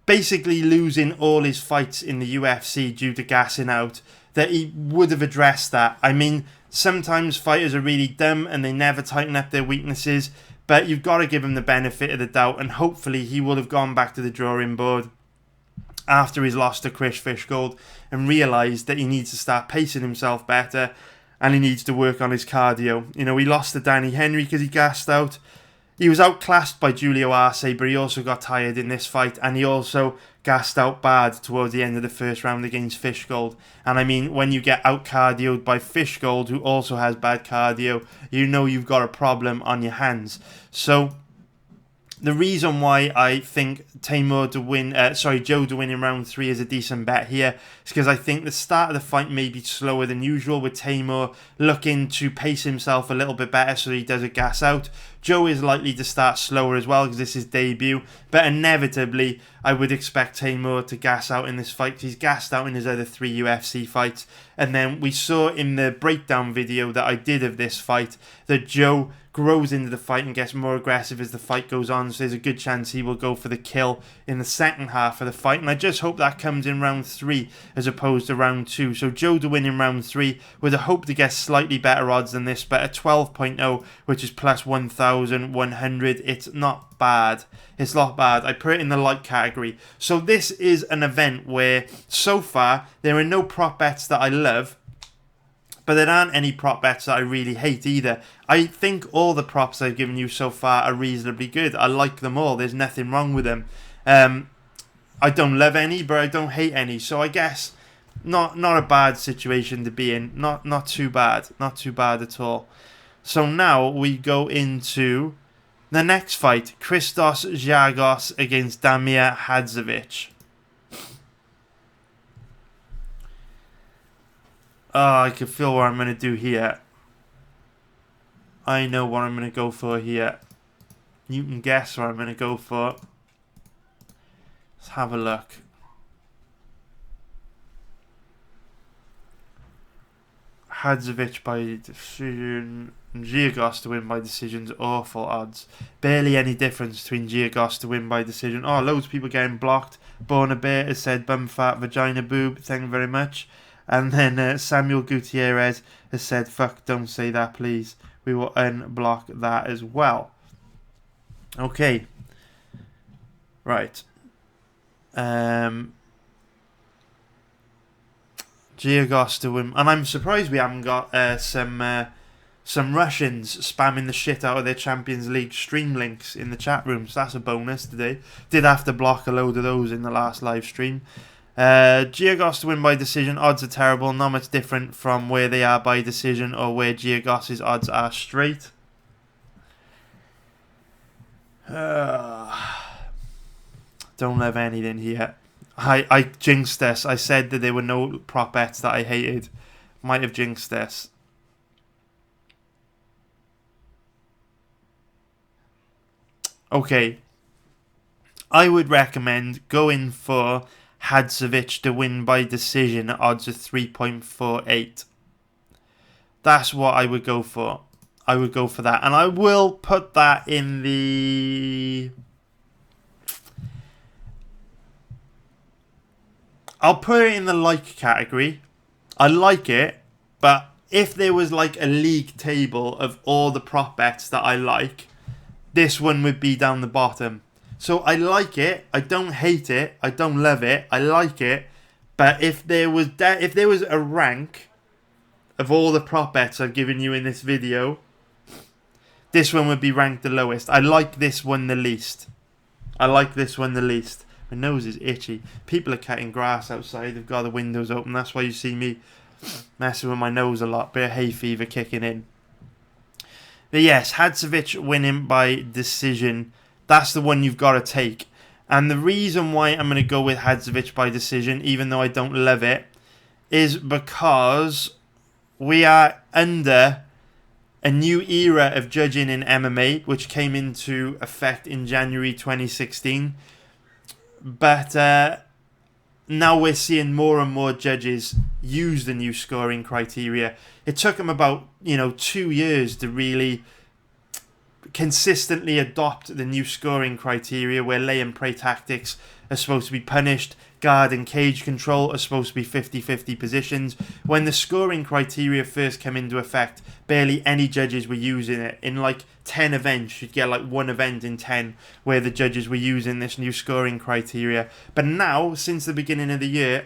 basically losing all his fights in the UFC due to gassing out, that he would have addressed that. I mean, sometimes fighters are really dumb and they never tighten up their weaknesses, but you've got to give him the benefit of the doubt, and hopefully he will have gone back to the drawing board after his loss to Chris Fishgold and realised that he needs to start pacing himself better. And he needs to work on his cardio. You know, he lost to Danny Henry because he gassed out. He was outclassed by Julio Arce, but he also got tired in this fight. And he also gassed out bad towards the end of the first round against Fishgold. And I mean, when you get out-cardioed by Fishgold, who also has bad cardio, you know you've got a problem on your hands. So the reason why I think Joe to win in round 3 is a decent bet here is because I think the start of the fight may be slower than usual, with Tamer looking to pace himself a little bit better so he doesn't gas out. Joe is likely to start slower as well because this is his debut, but inevitably I would expect Tamer to gas out in this fight. He's gassed out in his other 3 UFC fights, and then we saw in the breakdown video that I did of this fight that Joe grows into the fight and gets more aggressive as the fight goes on, so there's a good chance he will go for the kill in the second half of the fight, and I just hope that comes in round 3 as opposed to round 2. So Joe to win in round 3 with a hope to get slightly better odds than this, but a 12.0, which is plus 1,100, it's not bad. It's not bad. I put it in the light category. So this is an event where so far there are no prop bets that I love, but there aren't any prop bets that I really hate either. I think all the props I've given you so far are reasonably good. I like them all. There's nothing wrong with them. I don't love any, but I don't hate any. So I guess not a bad situation to be in. Not too bad. Not too bad at all. So now we go into the next fight. Giagos against Tamer Hadzovic. Oh, I can feel what I'm going to do here. I know what I'm going to go for here. You can guess what I'm going to go for. Let's have a look. Hadzovic by decision. Giagos to win by decision's awful odds. Barely any difference between Giagos to win by decision. Oh, loads of people getting blocked. Born a Bear has said bum fat vagina boob. Thank you very much. And then Samuel Gutierrez has said, fuck, don't say that, please. We will unblock that as well. Okay. Right. Giagos to win. And I'm surprised we haven't got some Russians spamming the shit out of their Champions League stream links in the chat rooms. That's a bonus today. Did have to block a load of those in the last live stream. Giagos to win by decision, odds are terrible, not much different from where they are by decision or where Giagos' odds are straight. Don't love anything here. I jinxed this. I said that there were no prop bets that I hated. Might have jinxed this. Okay. I would recommend going for Hadzovic to win by decision at odds of 3.48. That's what I would go for. I would go for that. And I will put that in the... I'll put it in the like category. I like it, but if there was like a league table of all the prop bets that I like, this one would be down the bottom. So I like it. I don't hate it. I don't love it. I like it. But if there was a rank of all the prop bets I've given you in this video, this one would be ranked the lowest. I like this one the least. I like this one the least. My nose is itchy. People are cutting grass outside. They've got the windows open. That's why you see me messing with my nose a lot. Bit of hay fever kicking in. But yes, Hadzovic winning by decision. That's the one you've got to take. And the reason why I'm going to go with Hadzovic by decision, even though I don't love it, is because we are under a new era of judging in MMA, which came into effect in January 2016. But now we're seeing more and more judges use the new scoring criteria. It took them about 2 years to really consistently adopt the new scoring criteria where lay and pray tactics are supposed to be punished, guard and cage control are supposed to be 50-50 positions. When the scoring criteria first came into effect, barely any judges were using it. In like 10 events, you'd get like one event in 10 where the judges were using this new scoring criteria. But now, since the beginning of the year,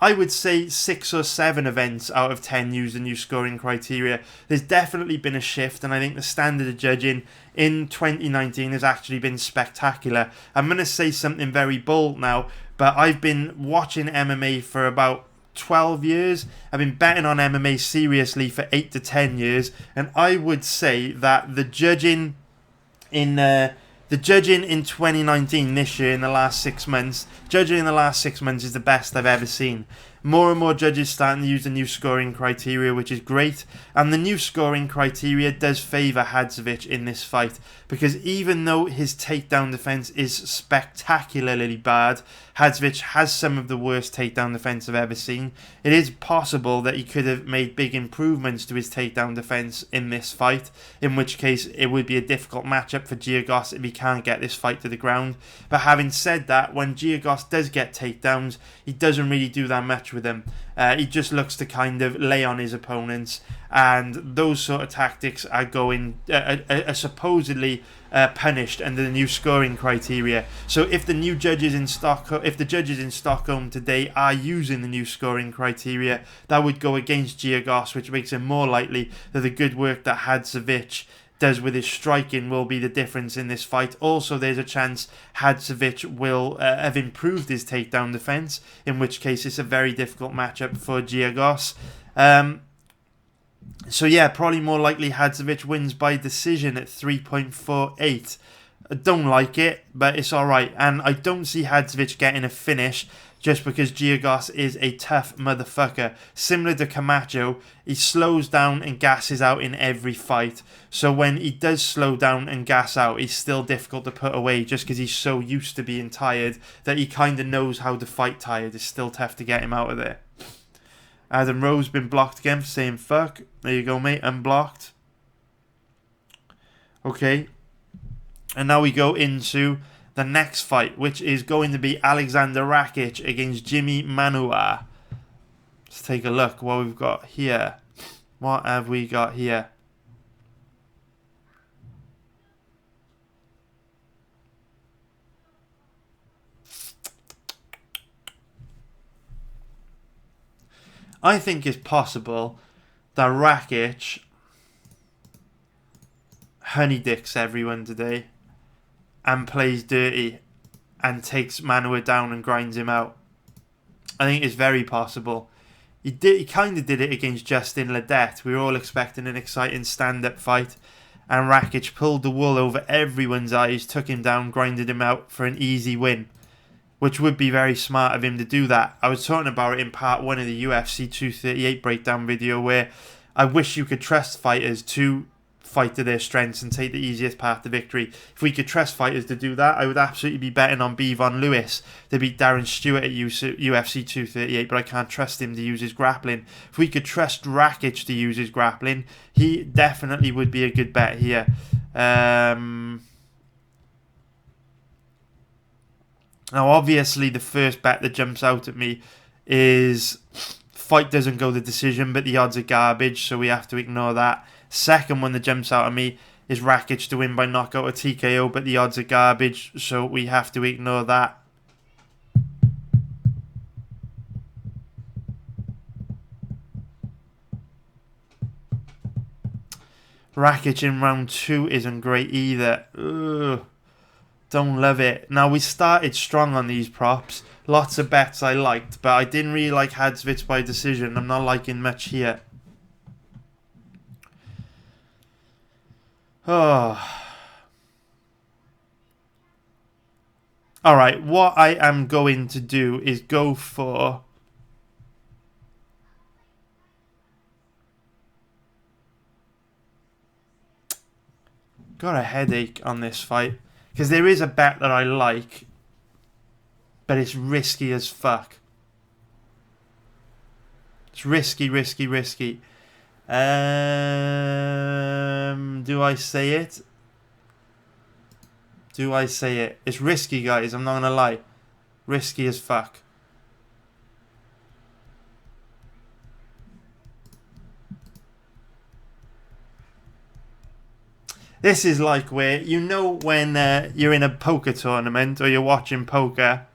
I would say 6 or 7 events out of 10 use the new scoring criteria. There's definitely been a shift, and I think the standard of judging in 2019 has actually been spectacular. I'm going to say something very bold now, but I've been watching MMA for about 12 years. I've been betting on MMA seriously for 8 to 10 years, and I would say that the judging in 2019 this year in the last 6 months, judging in the last 6 months is the best I've ever seen. More and more judges starting to use the new scoring criteria, which is great. And the new scoring criteria does favour Hadzovic in this fight, because even though his takedown defence is spectacularly bad, Hadzovic has some of the worst takedown defence I've ever seen. It is possible that he could have made big improvements to his takedown defence in this fight, in which case it would be a difficult matchup for Giagos if he can't get this fight to the ground. But having said that, when Giagos does get takedowns, he doesn't really do that much with them. He just looks to kind of lay on his opponents, and those sort of tactics are supposedly punished under the new scoring criteria. So if the judges in Stockholm today are using the new scoring criteria, that would go against Giagos, which makes it more likely that the good work that Hadzovic does with his striking will be the difference in this fight. Also, there's a chance Hadzovic will have improved his takedown defense, in which case it's a very difficult matchup for Giagos. So yeah, probably more likely Hadzovic wins by decision at 3.48. I don't like it, but it's alright. And I don't see Hadzovic getting a finish, just because Giagos is a tough motherfucker. Similar to Camacho, he slows down and gasses out in every fight. So when he does slow down and gas out, he's still difficult to put away, just because he's so used to being tired that he kind of knows how to fight tired. It's still tough to get him out of there. Adam Rowe's been blocked again for saying fuck. There you go, mate. Unblocked. Okay. And now we go into the next fight, which is going to be Alexander Rakitc against Jimmy Manuwa. Let's take a look what we've got here. What have we got here? I think it's possible that Rakitc honeydicks everyone today and plays dirty and takes Manuwa down and grinds him out. I think it's very possible. He kind of did it against Justin Ledette. We were all expecting an exciting stand-up fight, and Rakitc pulled the wool over everyone's eyes, took him down, grinded him out for an easy win, which would be very smart of him to do that. I was talking about it in part 1 of the UFC 238 breakdown video, where I wish you could trust fighters to fight to their strengths and take the easiest path to victory. If we could trust fighters to do that, I would absolutely be betting on Bevon Lewis to beat Darren Stewart at UFC 238, but I can't trust him to use his grappling. If we could trust Rakitc to use his grappling, he definitely would be a good bet here. Now, obviously, the first bet that jumps out at me is fight doesn't go the decision, but the odds are garbage, so we have to ignore that. Second one that jumps out at me is Rakitc to win by knockout or TKO, but the odds are garbage, so we have to ignore that. Rakitc in round 2 isn't great either. Ugh. Don't love it. Now, we started strong on these props. Lots of bets I liked, but I didn't really like Hadzovic by decision. I'm not liking much here. Oh. Alright, what I am going to do is go for... Got a headache on this fight, because there is a bet that I like, but it's risky as fuck. It's risky. Do I say it? It's risky, guys. I'm not gonna lie. Risky as fuck. This is like where, you know, when you're in a poker tournament or you're watching poker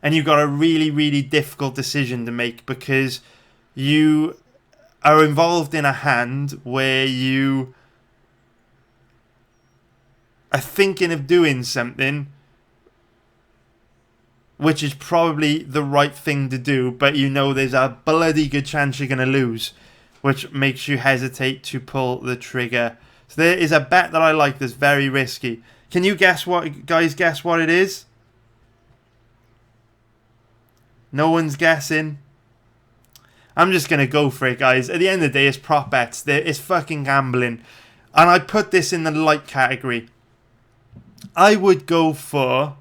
and you've got a really, really difficult decision to make because you are involved in a hand where you are thinking of doing something which is probably the right thing to do, but you know there's a bloody good chance you're going to lose, which makes you hesitate to pull the trigger. So there is a bet that I like that's very risky. Can you guess what, guys, guess what it is? No one's guessing. I'm just going to go for it, guys. At the end of the day, it's prop bets. It's fucking gambling. And I put this in the light category. I would go for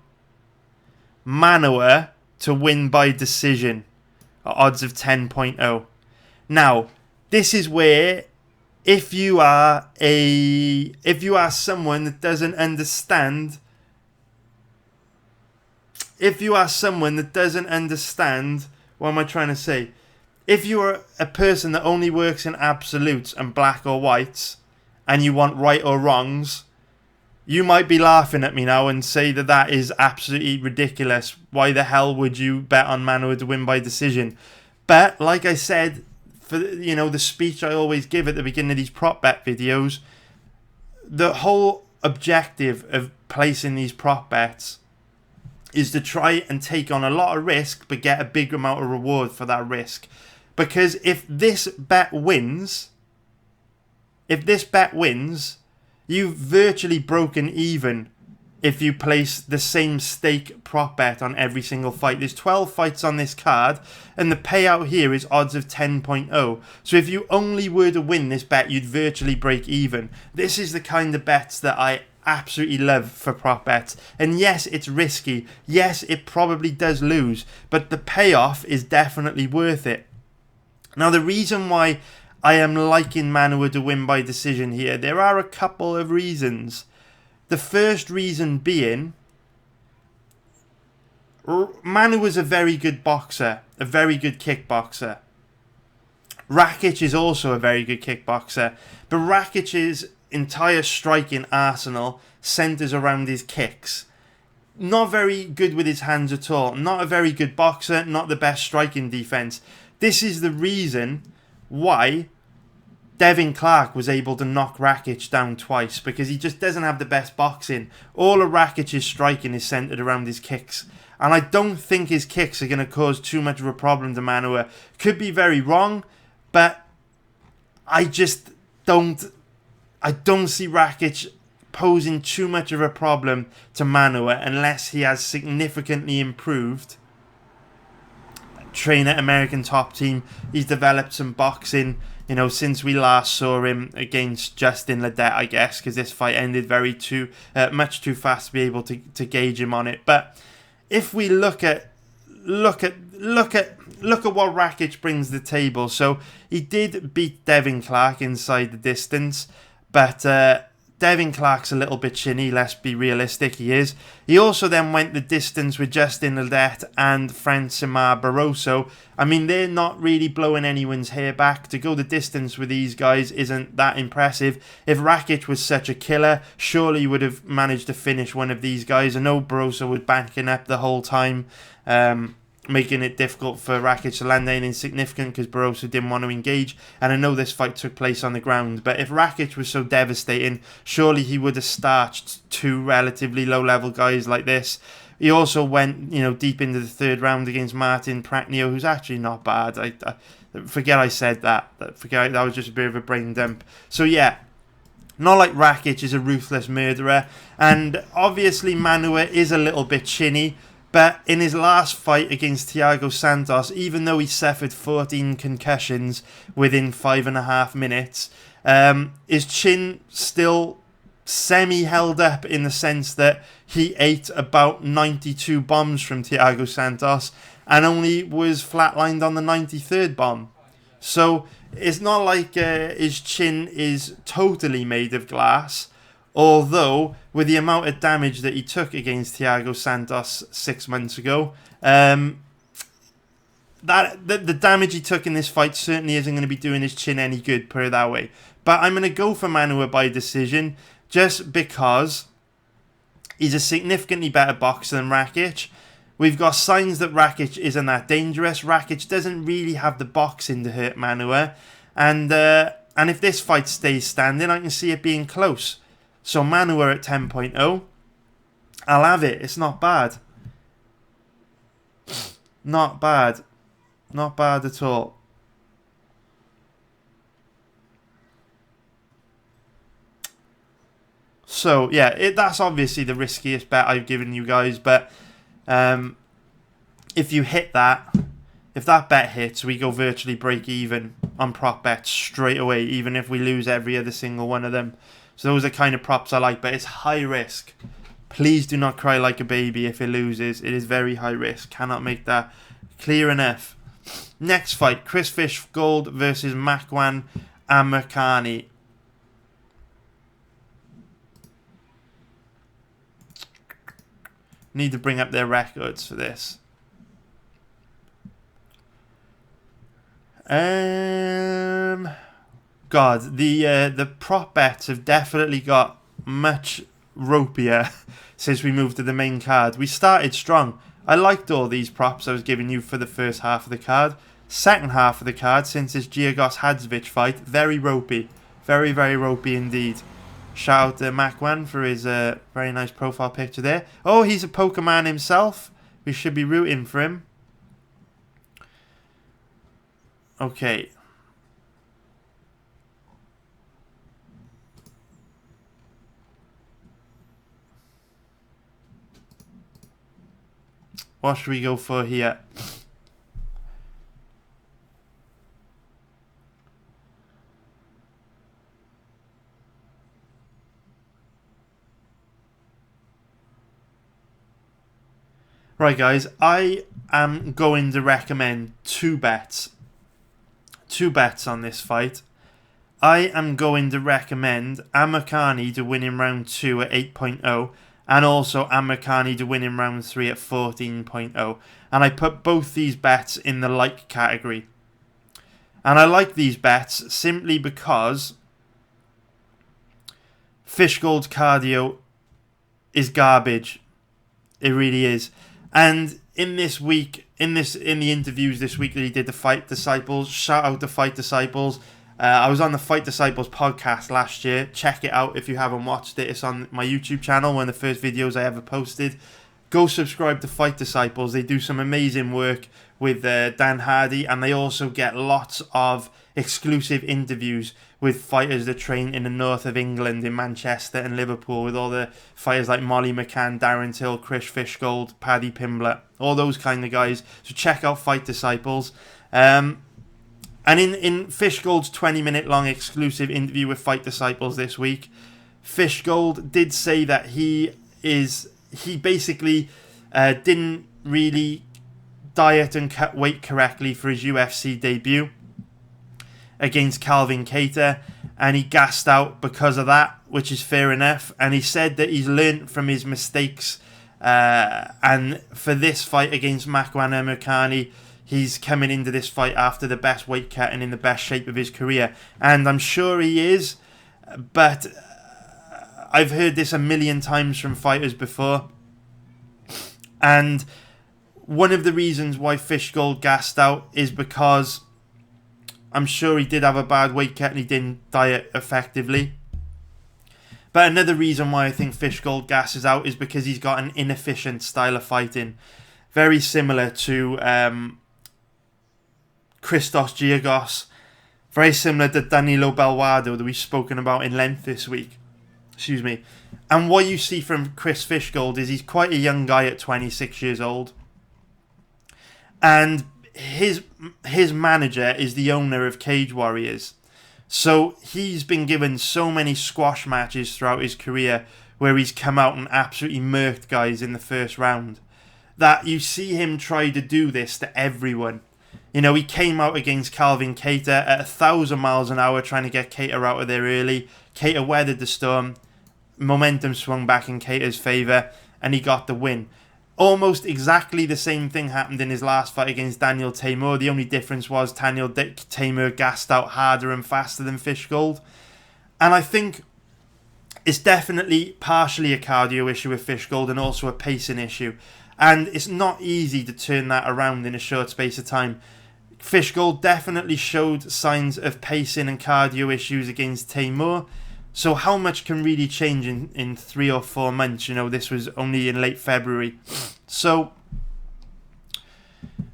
Manuwa to win by decision at odds of 10.0. Now, this is where if you are someone that doesn't understand what am I trying to say? If you are a person that only works in absolutes and black or whites, and you want right or wrongs, you might be laughing at me now and say that that is absolutely ridiculous. Why the hell would you bet on Manuwa to win by decision? But like I said, for the speech I always give at the beginning of these prop bet videos, the whole objective of placing these prop bets is to try and take on a lot of risk but get a big amount of reward for that risk. Because if this bet wins, you've virtually broken even if you place the same stake prop bet on every single fight. There's 12 fights on this card, and the payout here is odds of 10.0. So if you only were to win this bet, you'd virtually break even. This is the kind of bets that I absolutely love for prop bets. And yes, it's risky. Yes, it probably does lose, but the payoff is definitely worth it. Now, the reason why I am liking Manuwa to win by decision here, there are a couple of reasons. The first reason being, Manuwa's a very good boxer, a very good kickboxer. Rakitc is also a very good kickboxer, but Rakic's entire striking arsenal centres around his kicks. Not very good with his hands at all. Not a very good boxer, not the best striking defence. This is the reason why Devin Clark was able to knock Rakitc down twice, because he just doesn't have the best boxing. All of Rakic's striking is centred around his kicks. And I don't think his kicks are going to cause too much of a problem to Manuwa. Could be very wrong, but I just don't see Rakitc posing too much of a problem to Manuwa unless he has significantly improved. Trainer, American top team. He's developed some boxing, since we last saw him against Justin Ledette, I guess, because this fight ended much too fast to be able to gauge him on it. But if we look at what Rakitc brings to the table, so he did beat Devin Clark inside the distance, but Devin Clark's a little bit chinny, let's be realistic, he is. He also then went the distance with Justin Ledette and Francimar Barroso. I mean, they're not really blowing anyone's hair back. To go the distance with these guys isn't that impressive. If Rakitc was such a killer, surely he would have managed to finish one of these guys. I know Barroso was banking up the whole time, making it difficult for Rakitc to land anything significant because Barroso didn't want to engage. And I know this fight took place on the ground, but if Rakitc was so devastating, surely he would have starched two relatively low-level guys like this. He also went, deep into the third round against Martin Prachnio, who's actually not bad. I forget I said that. That was just a bit of a brain dump. So yeah, not like Rakitc is a ruthless murderer. And obviously Manuwa is a little bit chinny. But in his last fight against Giagos Santos, even though he suffered 14 concussions within 5.5 minutes, his chin still semi-held up in the sense that he ate about 92 bombs from Giagos Santos and only was flatlined on the 93rd bomb. So it's not like his chin is totally made of glass. Although, with the amount of damage that he took against Giagos Santos 6 months ago, the damage he took in this fight certainly isn't going to be doing his chin any good, put it that way. But I'm going to go for Manuwa by decision, just because he's a significantly better boxer than Rakitc. We've got signs that Rakitc isn't that dangerous. Rakitc doesn't really have the boxing to hurt Manuwa. And if this fight stays standing, I can see it being close. So Manuwa at 10.0, I'll have it. It's not bad. Not bad. Not bad at all. So, yeah, that's obviously the riskiest bet I've given you guys. But if you hit that, If that bet hits, we go virtually break even on prop bets straight away, even if we lose every other single one of them. So those are kind of props I like, but it's high risk. Please do not cry like a baby if it loses. It is very high risk. Cannot make that clear enough. Next fight, Chris Fishgold versus Makwan Amirkhani. Need to bring up their records for this. God, the prop bets have definitely got much ropier since we moved to the main card. We started strong. I liked all these props I was giving you for the first half of the card. Second half of the card, since this Giagos Hadzovic fight, very ropey. Very, very ropey indeed. Shout out to Makwan for his very nice profile picture there. Oh, he's a Pokemon himself. We should be rooting for him. Okay. What should we go for here? Right, guys, I am going to recommend two bets. Two bets on this fight. I am going to recommend Amirkhani to win in round 2 at 8.0 and also Amirkhani to win in round 3 at 14.0. And I put both these bets in the like category. And I like these bets simply because Fishgold's cardio is garbage. It really is. And in this week, in the interviews this week that he did to Fight Disciples, shout out to Fight Disciples. I was on the Fight Disciples podcast last year. Check it out if you haven't watched it. It's on my YouTube channel, one of the first videos I ever posted. Go subscribe to Fight Disciples. They do some amazing work with Dan Hardy, and they also get lots of exclusive interviews with fighters that train in the north of England, in Manchester and Liverpool, with all the fighters like Molly McCann, Darren Till, Chris Fishgold, Paddy Pimblett, all those kind of guys. So check out Fight Disciples. And in Fishgold's 20-minute long exclusive interview with Fight Disciples this week, Fishgold did say that he basically didn't really diet and cut weight correctly for his UFC debut against Calvin Kattar, and he gassed out because of that, which is fair enough. And he said that he's learned from his mistakes, and for this fight against Makwan Amirkhani, he's coming into this fight after the best weight cut and in the best shape of his career. And I'm sure he is, but I've heard this a million times from fighters before. And one of the reasons why Fishgold gassed out is because I'm sure he did have a bad weight cut and he didn't diet effectively. But another reason why I think Fishgold gasses out is because he's got an inefficient style of fighting. Very similar to Christos Giagos. Very similar to Danilo Belwado that we've spoken about in length this week. Excuse me. And what you see from Chris Fishgold is he's quite a young guy at 26 years old. And his manager is the owner of Cage Warriors. So he's been given so many squash matches throughout his career where he's come out and absolutely murked guys in the first round, that you see him try to do this to everyone. You know, he came out against Calvin Kattar at 1,000 miles an hour trying to get Kattar out of there early. Kattar weathered the storm. Momentum swung back in Kattar's favour and he got the win. Almost exactly the same thing happened in his last fight against Daniel Tamer. The only difference was Tamer gassed out harder and faster than Fishgold. And I think it's definitely partially a cardio issue with Fishgold and also a pacing issue. And it's not easy to turn that around in a short space of time. Fishgold definitely showed signs of pacing and cardio issues against Tamer. So how much can really change in 3 or 4 months? You know, this was only in late February. So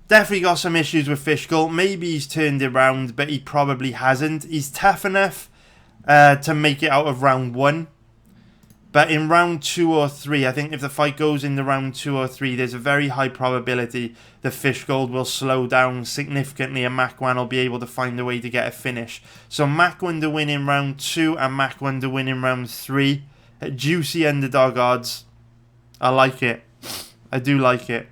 definitely got some issues with Fishgold. Maybe he's turned it around, but he probably hasn't. He's tough enough to make it out of round 1. But in round 2 or 3, I think if the fight goes into round 2 or 3, there's a very high probability that Fishgold will slow down significantly and Makwan will be able to find a way to get a finish. So Makwan to win in round 2 and Makwan to win in round 3. Juicy underdog odds. I like it. I do like it.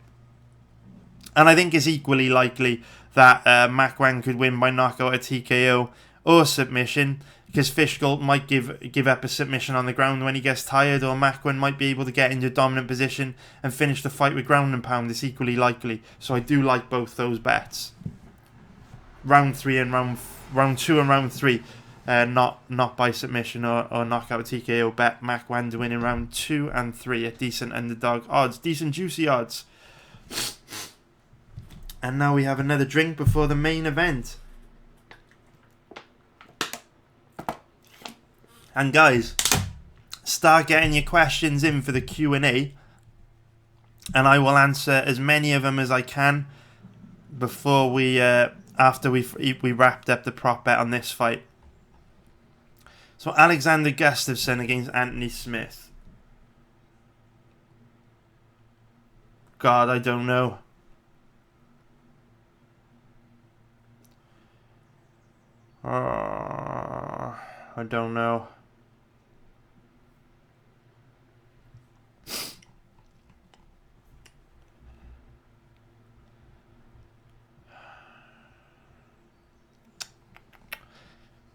And I think it's equally likely that Makwan could win by knockout, a TKO, or submission. Because Fishgold might give up a submission on the ground when he gets tired, or Makwan might be able to get into a dominant position and finish the fight with ground and pound. It's equally likely. So I do like both those bets. Round 3 and round 2 and round 3, not by submission or knockout TKO. Bet Makwan to win in round 2 and 3 at decent underdog odds, decent juicy odds. And now we have another drink before the main event. And guys, start getting your questions in for the Q&A, and I will answer as many of them as I can before after we wrapped up the prop bet on this fight. So Alexander Gustafsson against Anthony Smith. God, I don't know. I don't know.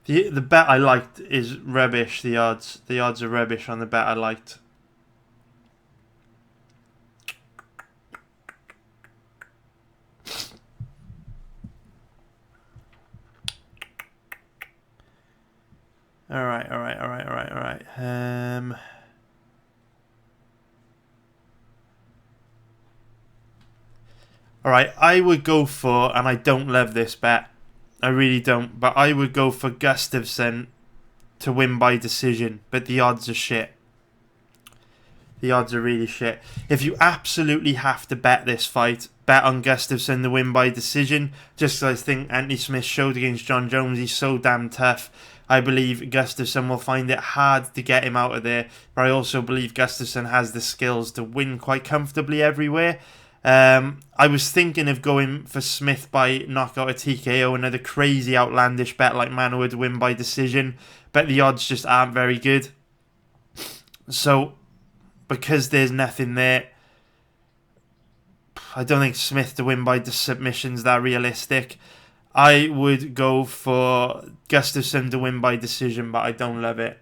The bet I liked is rubbish. The odds are rubbish on the bet I liked. All right. All right, I would go for, and I don't love this bet. I really don't, but I would go for Gustafsson to win by decision, but the odds are shit. The odds are really shit. If you absolutely have to bet this fight, bet on Gustafsson to win by decision, just because I think Anthony Smith showed against John Jones he's so damn tough. I believe Gustafsson will find it hard to get him out of there, but I also believe Gustafsson has the skills to win quite comfortably everywhere. I was thinking of going for Smith by knockout or TKO, another crazy outlandish bet like Manuwa to win by decision, but the odds just aren't very good. So, because there's nothing there, I don't think Smith to win by submission's that realistic. I would go for Gustafsson to win by decision, but I don't love it.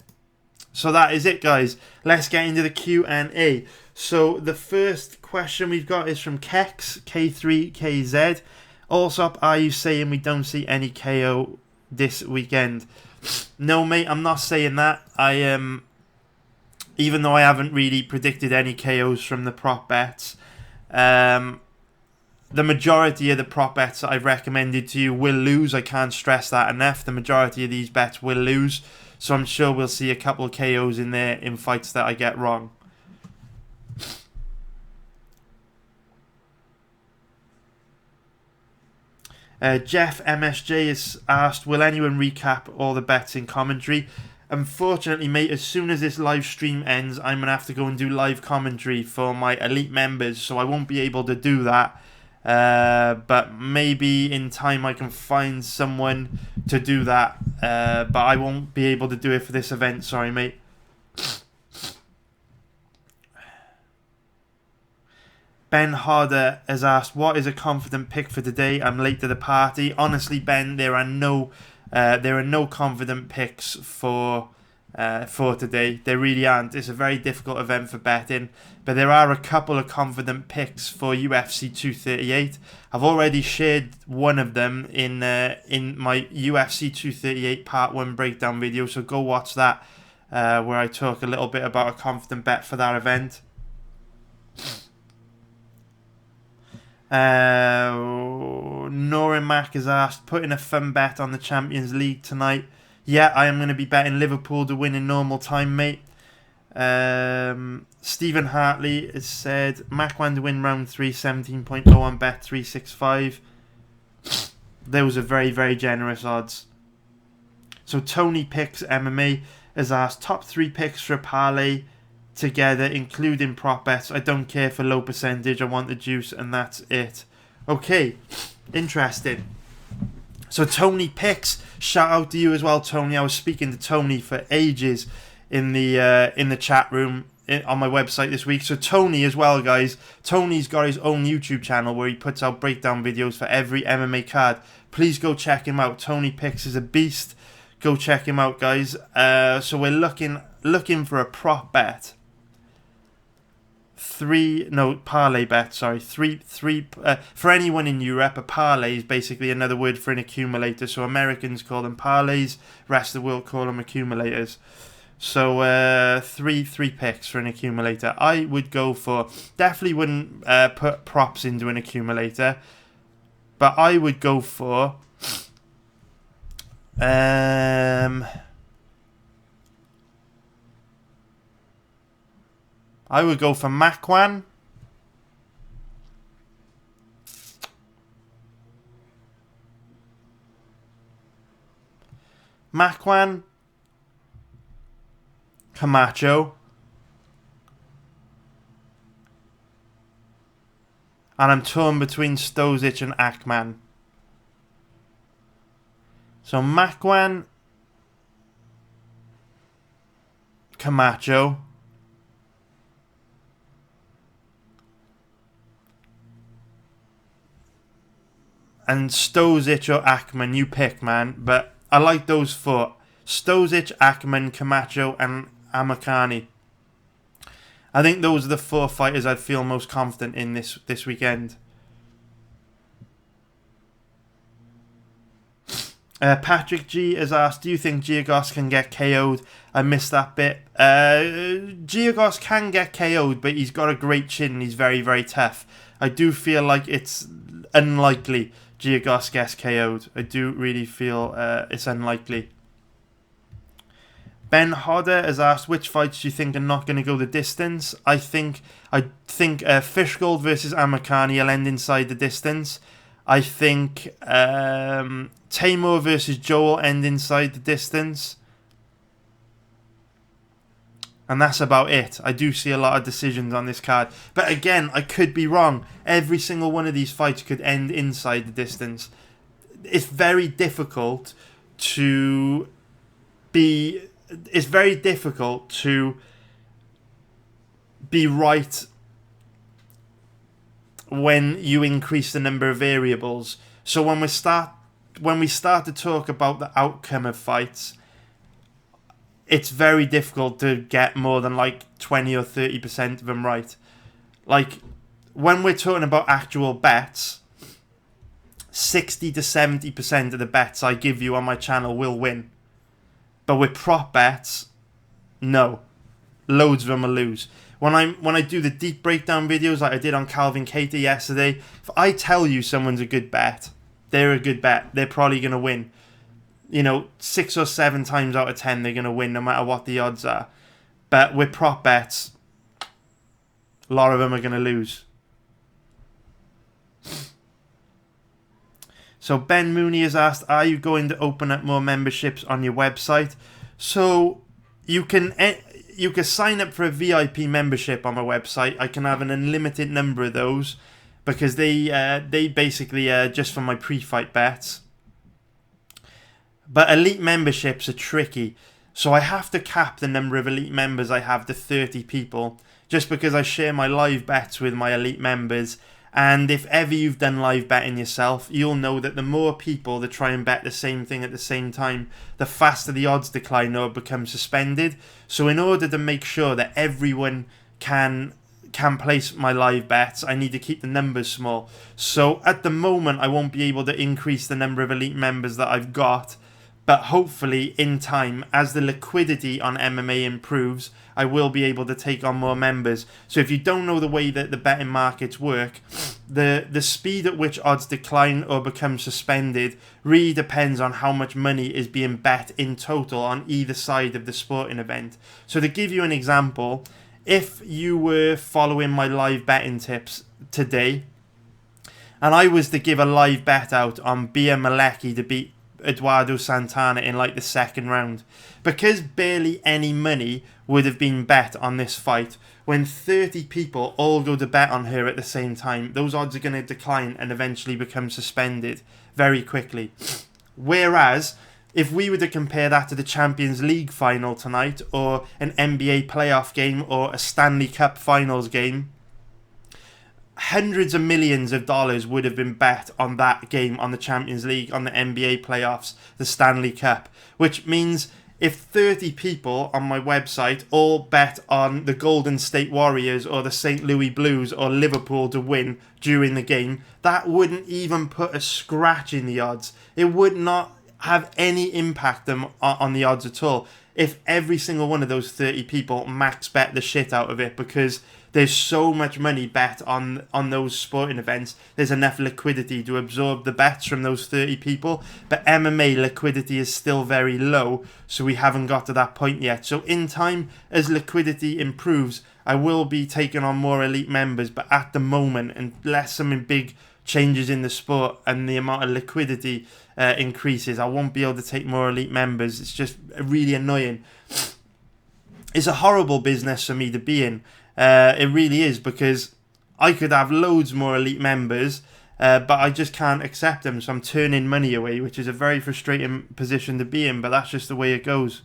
So that is it, guys. Let's get into the Q&A. So the first question we've got is from Kex, K3KZ. Also, are you saying we don't see any KO this weekend? No, mate, I'm not saying that. Even though I haven't really predicted any KOs from the prop bets, the majority of the prop bets that I've recommended to you will lose. I can't stress that enough. The majority of these bets will lose. So I'm sure we'll see a couple of KOs in there in fights that I get wrong. Jeff MSJ has asked, will anyone recap all the bets in commentary? Unfortunately, mate, as soon as this live stream ends, I'm going to have to go and do live commentary for my elite members, so I won't be able to do that. But maybe in time I can find someone to do that. But I won't be able to do it for this event, sorry, mate. Ben Harder has asked, what is a confident pick for today? I'm late to the party. Honestly, Ben, there are no confident picks for today. There really aren't. It's a very difficult event for betting, but there are a couple of confident picks for UFC 238. I've already shared one of them in my UFC 238 Part 1 breakdown video, so go watch that, where I talk a little bit about a confident bet for that event. Nora Mack has asked, putting a fun bet on the Champions League tonight. Yeah, I am going to be betting Liverpool to win in normal time, mate. Stephen Hartley has said, Makwan to win round 3, 17.0 on bet 365. Those are very, very generous odds. So Tony Picks MMA has asked, top 3 picks for a parlay together, including prop bets. I don't care for low percentage. I want the juice, and that's it. Okay, interesting. So Tony picks. Shout out to you as well, Tony. I was speaking to Tony for ages in the chat room on my website this week. So Tony as well, guys. Tony's got his own YouTube channel where he puts out breakdown videos for every MMA card. Please go check him out. Tony Picks is a beast. Go check him out, guys. So we're looking for a prop bet. Parlay bet, sorry. Three for anyone in Europe, a parlay is basically another word for an accumulator. So Americans call them parlays, rest of the world call them accumulators. So three picks for an accumulator. I would go for, definitely wouldn't put props into an accumulator, but I would go for Makwan. Camacho. And I'm torn between Stosic and Akkma. So Makwan, Camacho, and Stosic or Akkma. You pick, man. But I like those four: Stosic, Akkma, Camacho, and Amakani. I think those are the four fighters I'd feel most confident in this weekend. Patrick G has asked, do you think Giagos can get KO'd? I missed that bit. Giagos can get KO'd, but he's got a great chin and he's very, very tough. I do feel like it's unlikely Giagos gets KO'd. I do really feel it's unlikely. Ben Hodder has asked, which fights do you think are not going to go the distance? I think Fishgold versus Amakani will end inside the distance. I think Tamer versus Joe will end inside the distance. And that's about it. I do see a lot of decisions on this card. But again, I could be wrong. Every single one of these fights could end inside the distance. It's very difficult to be... It's very difficult to be right when you increase the number of variables. So when we start to talk about the outcome of fights, it's very difficult to get more than like 20 or 30% of them right. Like when we're talking about actual bets, 60 to 70% of the bets I give you on my channel will win. But with prop bets, no. Loads of them will lose. When I do the deep breakdown videos like I did on Calvin Cater yesterday, if I tell you someone's a good bet, they're a good bet. They're probably going to win. 6 or 7 times out of 10 they're going to win no matter what the odds are. But with prop bets, a lot of them are going to lose. So Ben Mooney has asked, are you going to open up more memberships on your website? So you can sign up for a VIP membership on my website. I can have an unlimited number of those because they basically just for my pre-fight bets. But elite memberships are tricky. So I have to cap the number of elite members I have to 30 people just because I share my live bets with my elite members. And if ever you've done live betting yourself, you'll know that the more people that try and bet the same thing at the same time, the faster the odds decline or become suspended. So in order to make sure that everyone can place my live bets, I need to keep the numbers small. So at the moment, I won't be able to increase the number of elite members that I've got. But hopefully in time, as the liquidity on MMA improves, I will be able to take on more members. So if you don't know the way that the betting markets work, the speed at which odds decline or become suspended really depends on how much money is being bet in total on either side of the sporting event. So to give you an example, if you were following my live betting tips today, and I was to give a live bet out on Malecki to beat Eduardo Santana in like the second round. Because barely any money would have been bet on this fight, when 30 people all go to bet on her at the same time, those odds are going to decline and eventually become suspended very quickly. Whereas, if we were to compare that to the Champions League final tonight, or an NBA playoff game, or a Stanley Cup finals game, hundreds of millions of dollars would have been bet on that game, on the Champions League, on the NBA playoffs, the Stanley Cup. Which means if 30 people on my website all bet on the Golden State Warriors or the St. Louis Blues or Liverpool to win during the game, that wouldn't even put a scratch in the odds. It would not have any impact on the odds at all if every single one of those 30 people max bet the shit out of it, because there's so much money bet on those sporting events. There's enough liquidity to absorb the bets from those 30 people. But MMA liquidity is still very low, so we haven't got to that point yet. So in time, as liquidity improves, I will be taking on more elite members. But at the moment, unless something big changes in the sport and the amount of liquidity increases, I won't be able to take more elite members. It's just really annoying. It's a horrible business for me to be in. It really is, because I could have loads more elite members, but I just can't accept them, so I'm turning money away, which is a very frustrating position to be in, but that's just the way it goes.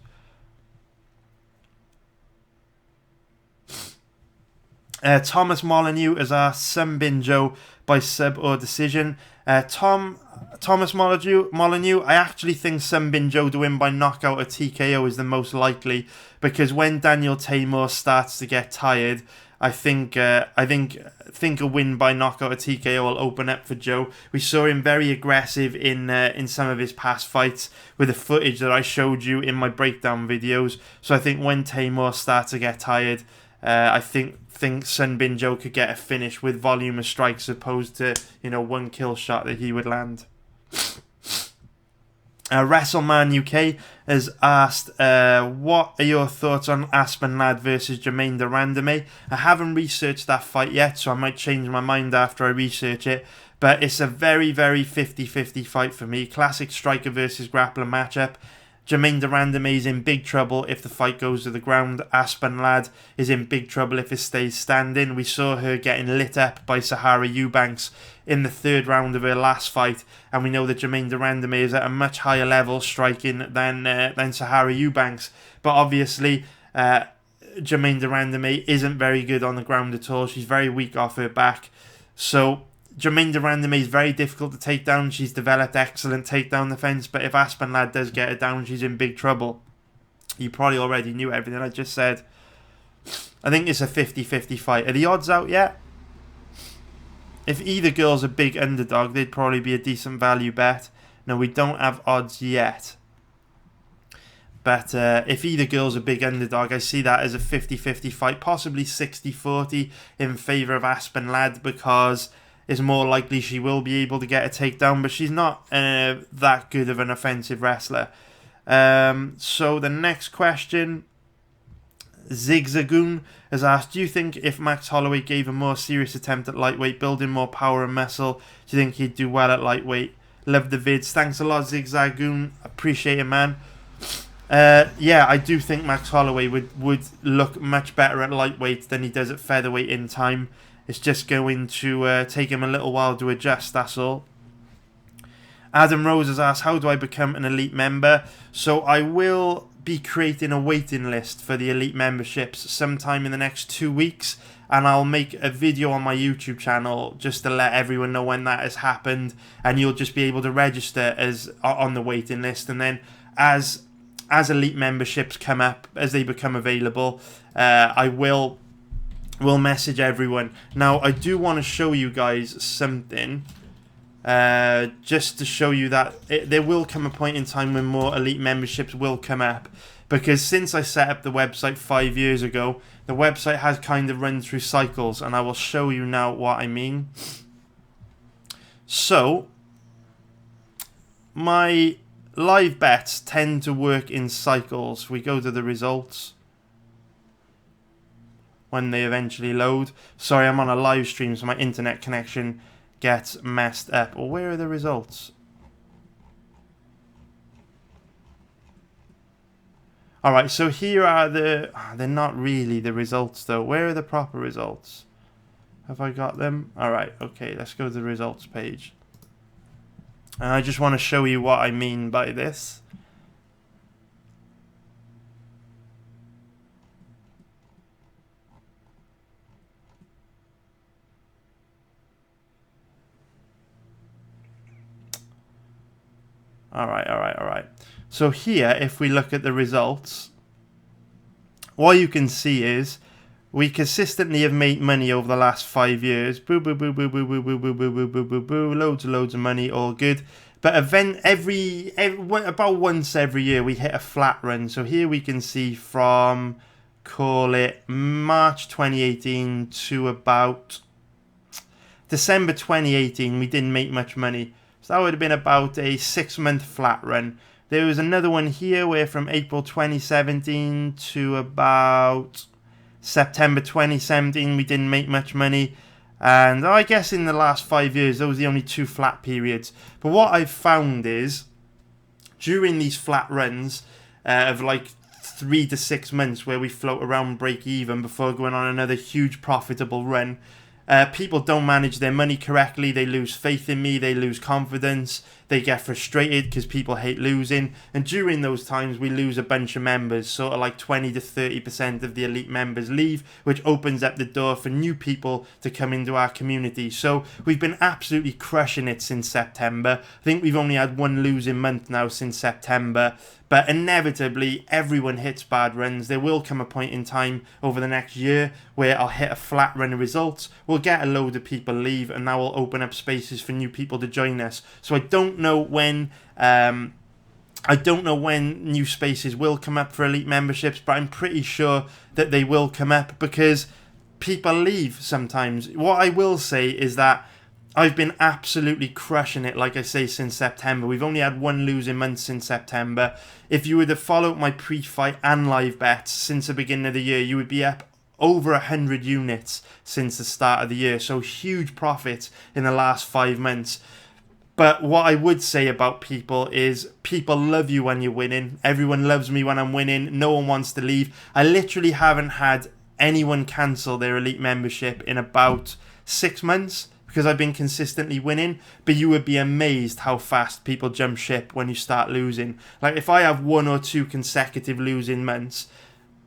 Thomas Molyneux has asked Sunbin Joe by sub or decision. Thomas Molyneux, I actually think Sunbin Joe to win by knockout or TKO is the most likely, because when Daniel Tamer starts to get tired, I think a win by knockout or TKO will open up for Joe. We saw him very aggressive in some of his past fights with the footage that I showed you in my breakdown videos. So I think when Tamer starts to get tired, I think Sunbin Joe could get a finish with volume of strikes, opposed to one kill shot that he would land. WrestleMan UK has asked, what are your thoughts on Aspen Ladd versus Jermaine de Randamie? I haven't researched that fight yet, so I might change my mind after I research it. But it's a very, very 50-50 fight for me. Classic striker versus grappler matchup. Jermaine de Randamie is in big trouble if the fight goes to the ground. Aspen Ladd is in big trouble if it stays standing. We saw her getting lit up by Sahara Eubanks in the third round of her last fight, and we know that Jermaine de Randamie is at a much higher level striking than Sahara Eubanks. But obviously, Jermaine de Randamie isn't very good on the ground at all. She's very weak off her back. So Jermaine de Randamie is very difficult to take down. She's developed excellent takedown defense, but if Aspen Ladd does get her down, she's in big trouble. You probably already knew everything I just said. I think it's a 50-50 fight. Are the odds out yet? If either girl's a big underdog, they'd probably be a decent value bet. No, we don't have odds yet. But if either girl's a big underdog, I see that as a 50-50 fight. Possibly 60-40 in favour of Aspen Ladd, because it's more likely she will be able to get a takedown, but she's not that good of an offensive wrestler. So the next question, Zigzagoon has asked, do you think if Max Holloway gave a more serious attempt at lightweight, building more power and muscle, do you think he'd do well at lightweight? Love the vids. Thanks a lot, Zigzagoon. Appreciate it, man. Yeah, I do think Max Holloway would look much better at lightweight than he does at featherweight in time. It's just going to take him a little while to adjust, that's all. Adam Rose has asked, how do I become an elite member? So I will be creating a waiting list for the elite memberships sometime in the next 2 weeks, and I'll make a video on my YouTube channel just to let everyone know when that has happened, and you'll just be able to register as on the waiting list. And then as elite memberships come up, as they become available, I will message everyone. Now, I do want to show you guys something, just to show you that there will come a point in time when more elite memberships will come up, because since I set up the website 5 years ago, the website has kind of run through cycles, and I will show you now what I mean. So, my live bets tend to work in cycles. We go to the results when they eventually load. Sorry, I'm on a live stream, so my internet connection gets messed up. Well, where are the results? Alright, so here are the... they're not really the results, though. Where are the proper results? Have I got them? Alright, okay, let's go to the results page. And I just want to show you what I mean by this. Alright. So here, if we look at the results, what you can see is we consistently have made money over the last 5 years. Boo, boo, boo, boo, boo, boo, boo, boo, boo, boo, boo, boo, boo. Loads of money, all good. But about once every year, we hit a flat run. So here we can see from, call it, March 2018 to about December 2018, we didn't make much money. So that would have been about a 6-month flat run. There was another one here where from April 2017 to about September 2017, we didn't make much money. And I guess in the last 5 years, those are the only 2 flat periods. But what I've found is, during these flat runs of like 3 to 6 months where we float around break even before going on another huge profitable run, people don't manage their money correctly. They lose faith in me. They lose confidence. They get frustrated because people hate losing. And during those times, we lose a bunch of members. Sort of like 20 to 30% of the elite members leave, which opens up the door for new people to come into our community. So we've been absolutely crushing it since September. I think we've only had 1 losing month now since September. But inevitably, everyone hits bad runs. There will come a point in time over the next year where I'll hit a flat run of results. We'll get a load of people leave, and that will open up spaces for new people to join us. So I don't know when new spaces will come up for elite memberships, but I'm pretty sure that they will come up because people leave sometimes. What I will say is that I've been absolutely crushing it, like I say, since September. We've only had 1 losing month since September. If you would have followed my pre-fight and live bets since the beginning of the year, you would be up over 100 units since the start of the year. So huge profits in the last 5 months. But what I would say about people is people love you when you're winning. Everyone loves me when I'm winning. No one wants to leave. I literally haven't had anyone cancel their elite membership in about 6 months. Because I've been consistently winning, but you would be amazed how fast people jump ship when you start losing. Like if I have 1 or 2 consecutive losing months,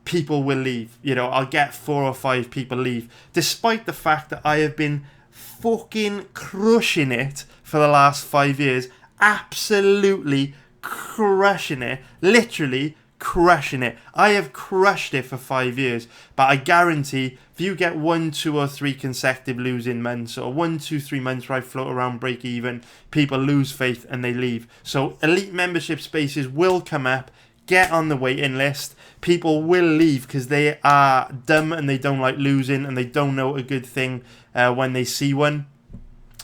people will leave. You know, I'll get 4 or 5 people leave, despite the fact that I have been fucking crushing it for the last 5 years. Absolutely crushing it. Literally crushing it. I have crushed it for 5 years, but I guarantee if you get 1, 2 or 3 consecutive losing months, or 1, 2, 3 months where I float around break even, people lose faith and they leave. So elite membership spaces will come up. Get on the waiting list. People will leave because they are dumb and they don't like losing and they don't know a good thing when they see one.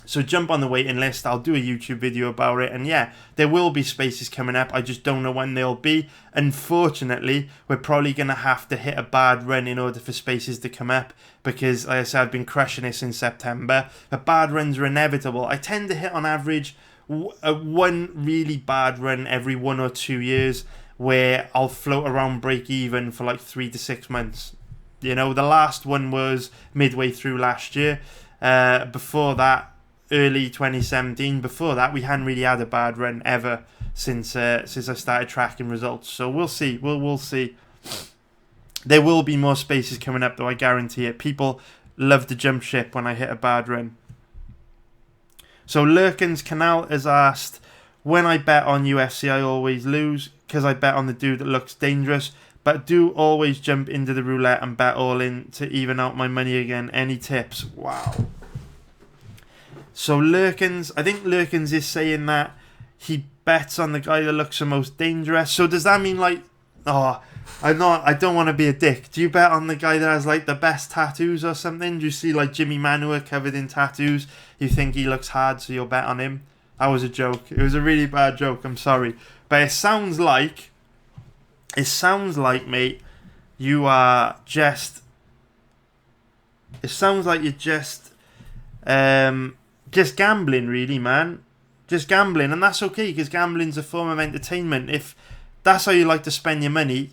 So jump on the waiting list. I'll do a YouTube video about it. And yeah, there will be spaces coming up. I just don't know when they'll be. Unfortunately, we're probably going to have to hit a bad run in order for spaces to come up. Because, like I said, I've been crushing it since September. But bad runs are inevitable. I tend to hit on average 1 really bad run every 1 or 2 years, where I'll float around break even for like 3 to 6 months. You know, the last one was midway through last year. Before that, early 2017. Before that, we hadn't really had a bad run ever since I started tracking results. So we'll see. We'll see. There will be more spaces coming up, though, I guarantee it. People love to jump ship when I hit a bad run. So Lurkins Canal has asked, when I bet on UFC, I always lose because I bet on the dude that looks dangerous, but do always jump into the roulette and bet all in to even out my money again. Any tips? Wow. So Lurkins, I think Lurkins is saying that he bets on the guy that looks the most dangerous. So does that mean like, I don't want to be a dick. Do you bet on the guy that has like the best tattoos or something? Do you see like Jimmy Manuwa covered in tattoos? You think he looks hard, so you'll bet on him? That was a joke. It was a really bad joke. I'm sorry. But it sounds like, mate, you are just, it sounds like you're just gambling, really, man. Just gambling, and that's okay, because gambling's a form of entertainment. If that's how you like to spend your money,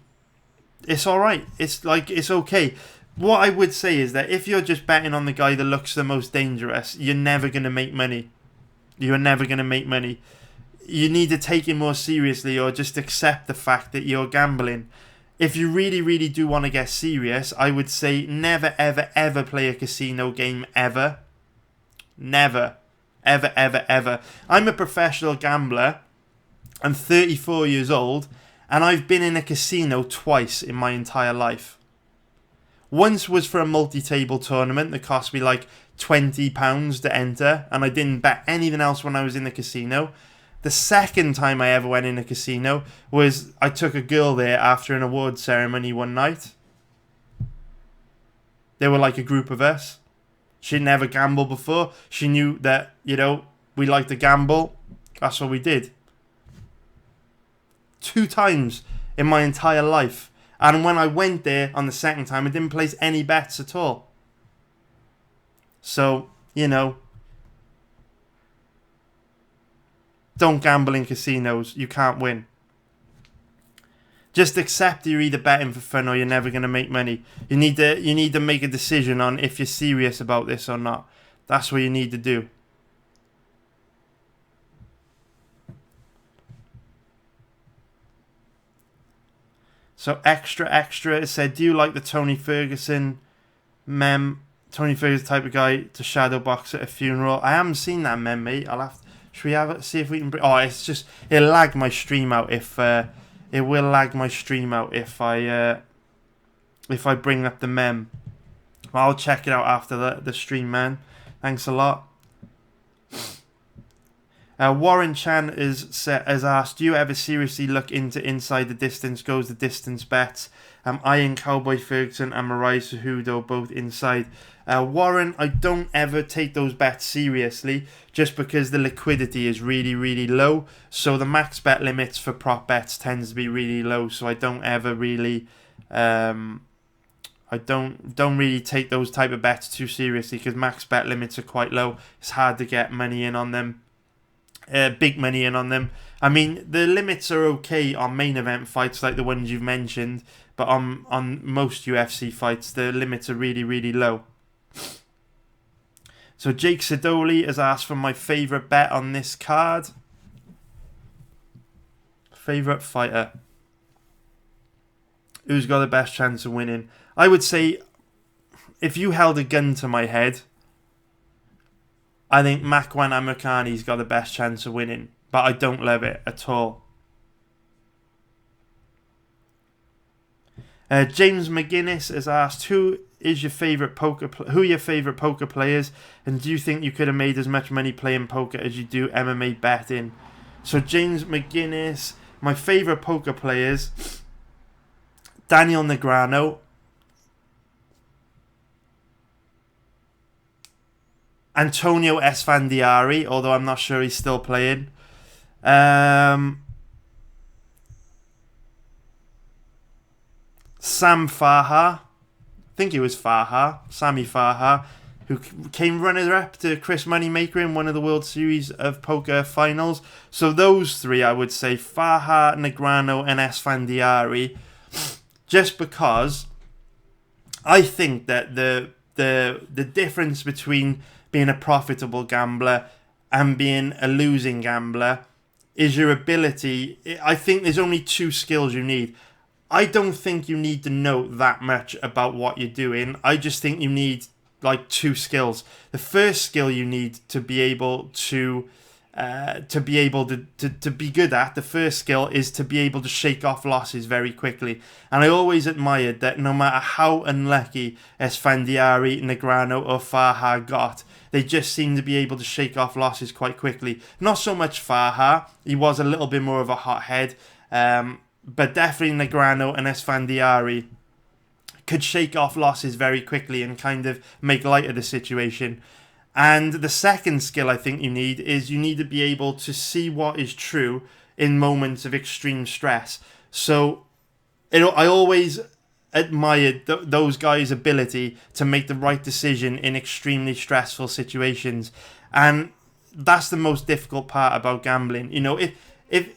it's all right. It's like, it's okay. What I would say is that if you're just betting on the guy that looks the most dangerous, you're never going to make money. You're never going to make money. You need to take it more seriously, or just accept the fact that you're gambling. If you really, really do want to get serious, I would say never, ever, ever play a casino game ever. Never. Ever, ever, ever. I'm a professional gambler. I'm 34 years old, and I've been in a casino twice in my entire life. Once was for a multi-table tournament that cost me like £20 to enter, and I didn't bet anything else when I was in the casino. The second time I ever went in a casino was I took a girl there after an award ceremony one night. There were like a group of us. She'd never gambled before. She knew that, we like to gamble. That's what we did. 2 times in my entire life. And when I went there on the second time, I didn't place any bets at all. So, don't gamble in casinos. You can't win. Just accept you're either betting for fun or you're never going to make money. You need to make a decision on if you're serious about this or not. That's what you need to do. So extra, it said, do you like the Tony Ferguson meme? Tony Ferguson type of guy to shadow box at a funeral. I haven't seen that meme, mate. Should we have it? See if we can. It'll lag my stream out if it will lag my stream out if I bring up the meme. I'll check it out after the stream, man. Thanks a lot. Warren Chan has asked, do you ever seriously look into inside the distance goes the distance bets? Ian Cowboy Ferguson and Mariah Cejudo both inside. Warren, I don't ever take those bets seriously just because the liquidity is really, really low. So the max bet limits for prop bets tends to be really low. So I don't ever really, I don't really take those type of bets too seriously because max bet limits are quite low. It's hard to get money in on them. Big money in on them. I mean, the limits are okay on main event fights like the ones you've mentioned, but on most UFC fights, the limits are really, really low. So Jake Sidoli has asked for my favourite bet on this card. Favourite fighter. Who's got the best chance of winning? I would say, if you held a gun to my head, I think Makwan Amirkhani's got the best chance of winning, but I don't love it at all. James McGuinness has asked, who are your favourite poker players, and do you think you could have made as much money playing poker as you do MMA betting? So James McGuinness, my favourite poker players, Daniel Negreanu, Antonio Esfandiari, although I'm not sure he's still playing. Sam Farha, I think it was Sami Farha, who came runner-up to Chris Moneymaker in one of the World Series of Poker finals. So those three, I would say, Farha, Negreanu, and Esfandiari, just because I think that the difference between being a profitable gambler and being a losing gambler is your ability. I think there's only 2 skills you need. I don't think you need to know that much about what you're doing. I just think you need like 2 skills. The first skill you need to be able to be good at, the first skill is to be able to shake off losses very quickly. And I always admired that no matter how unlucky Esfandiari, Negreanu or Farha got, they just seemed to be able to shake off losses quite quickly. Not so much Farha, he was a little bit more of a hothead, but definitely Negreanu and Esfandiari could shake off losses very quickly and kind of make light of the situation. And the second skill I think you need is you need to be able to see what is true in moments of extreme stress. So I always admired those guys' ability to make the right decision in extremely stressful situations. And that's the most difficult part about gambling. If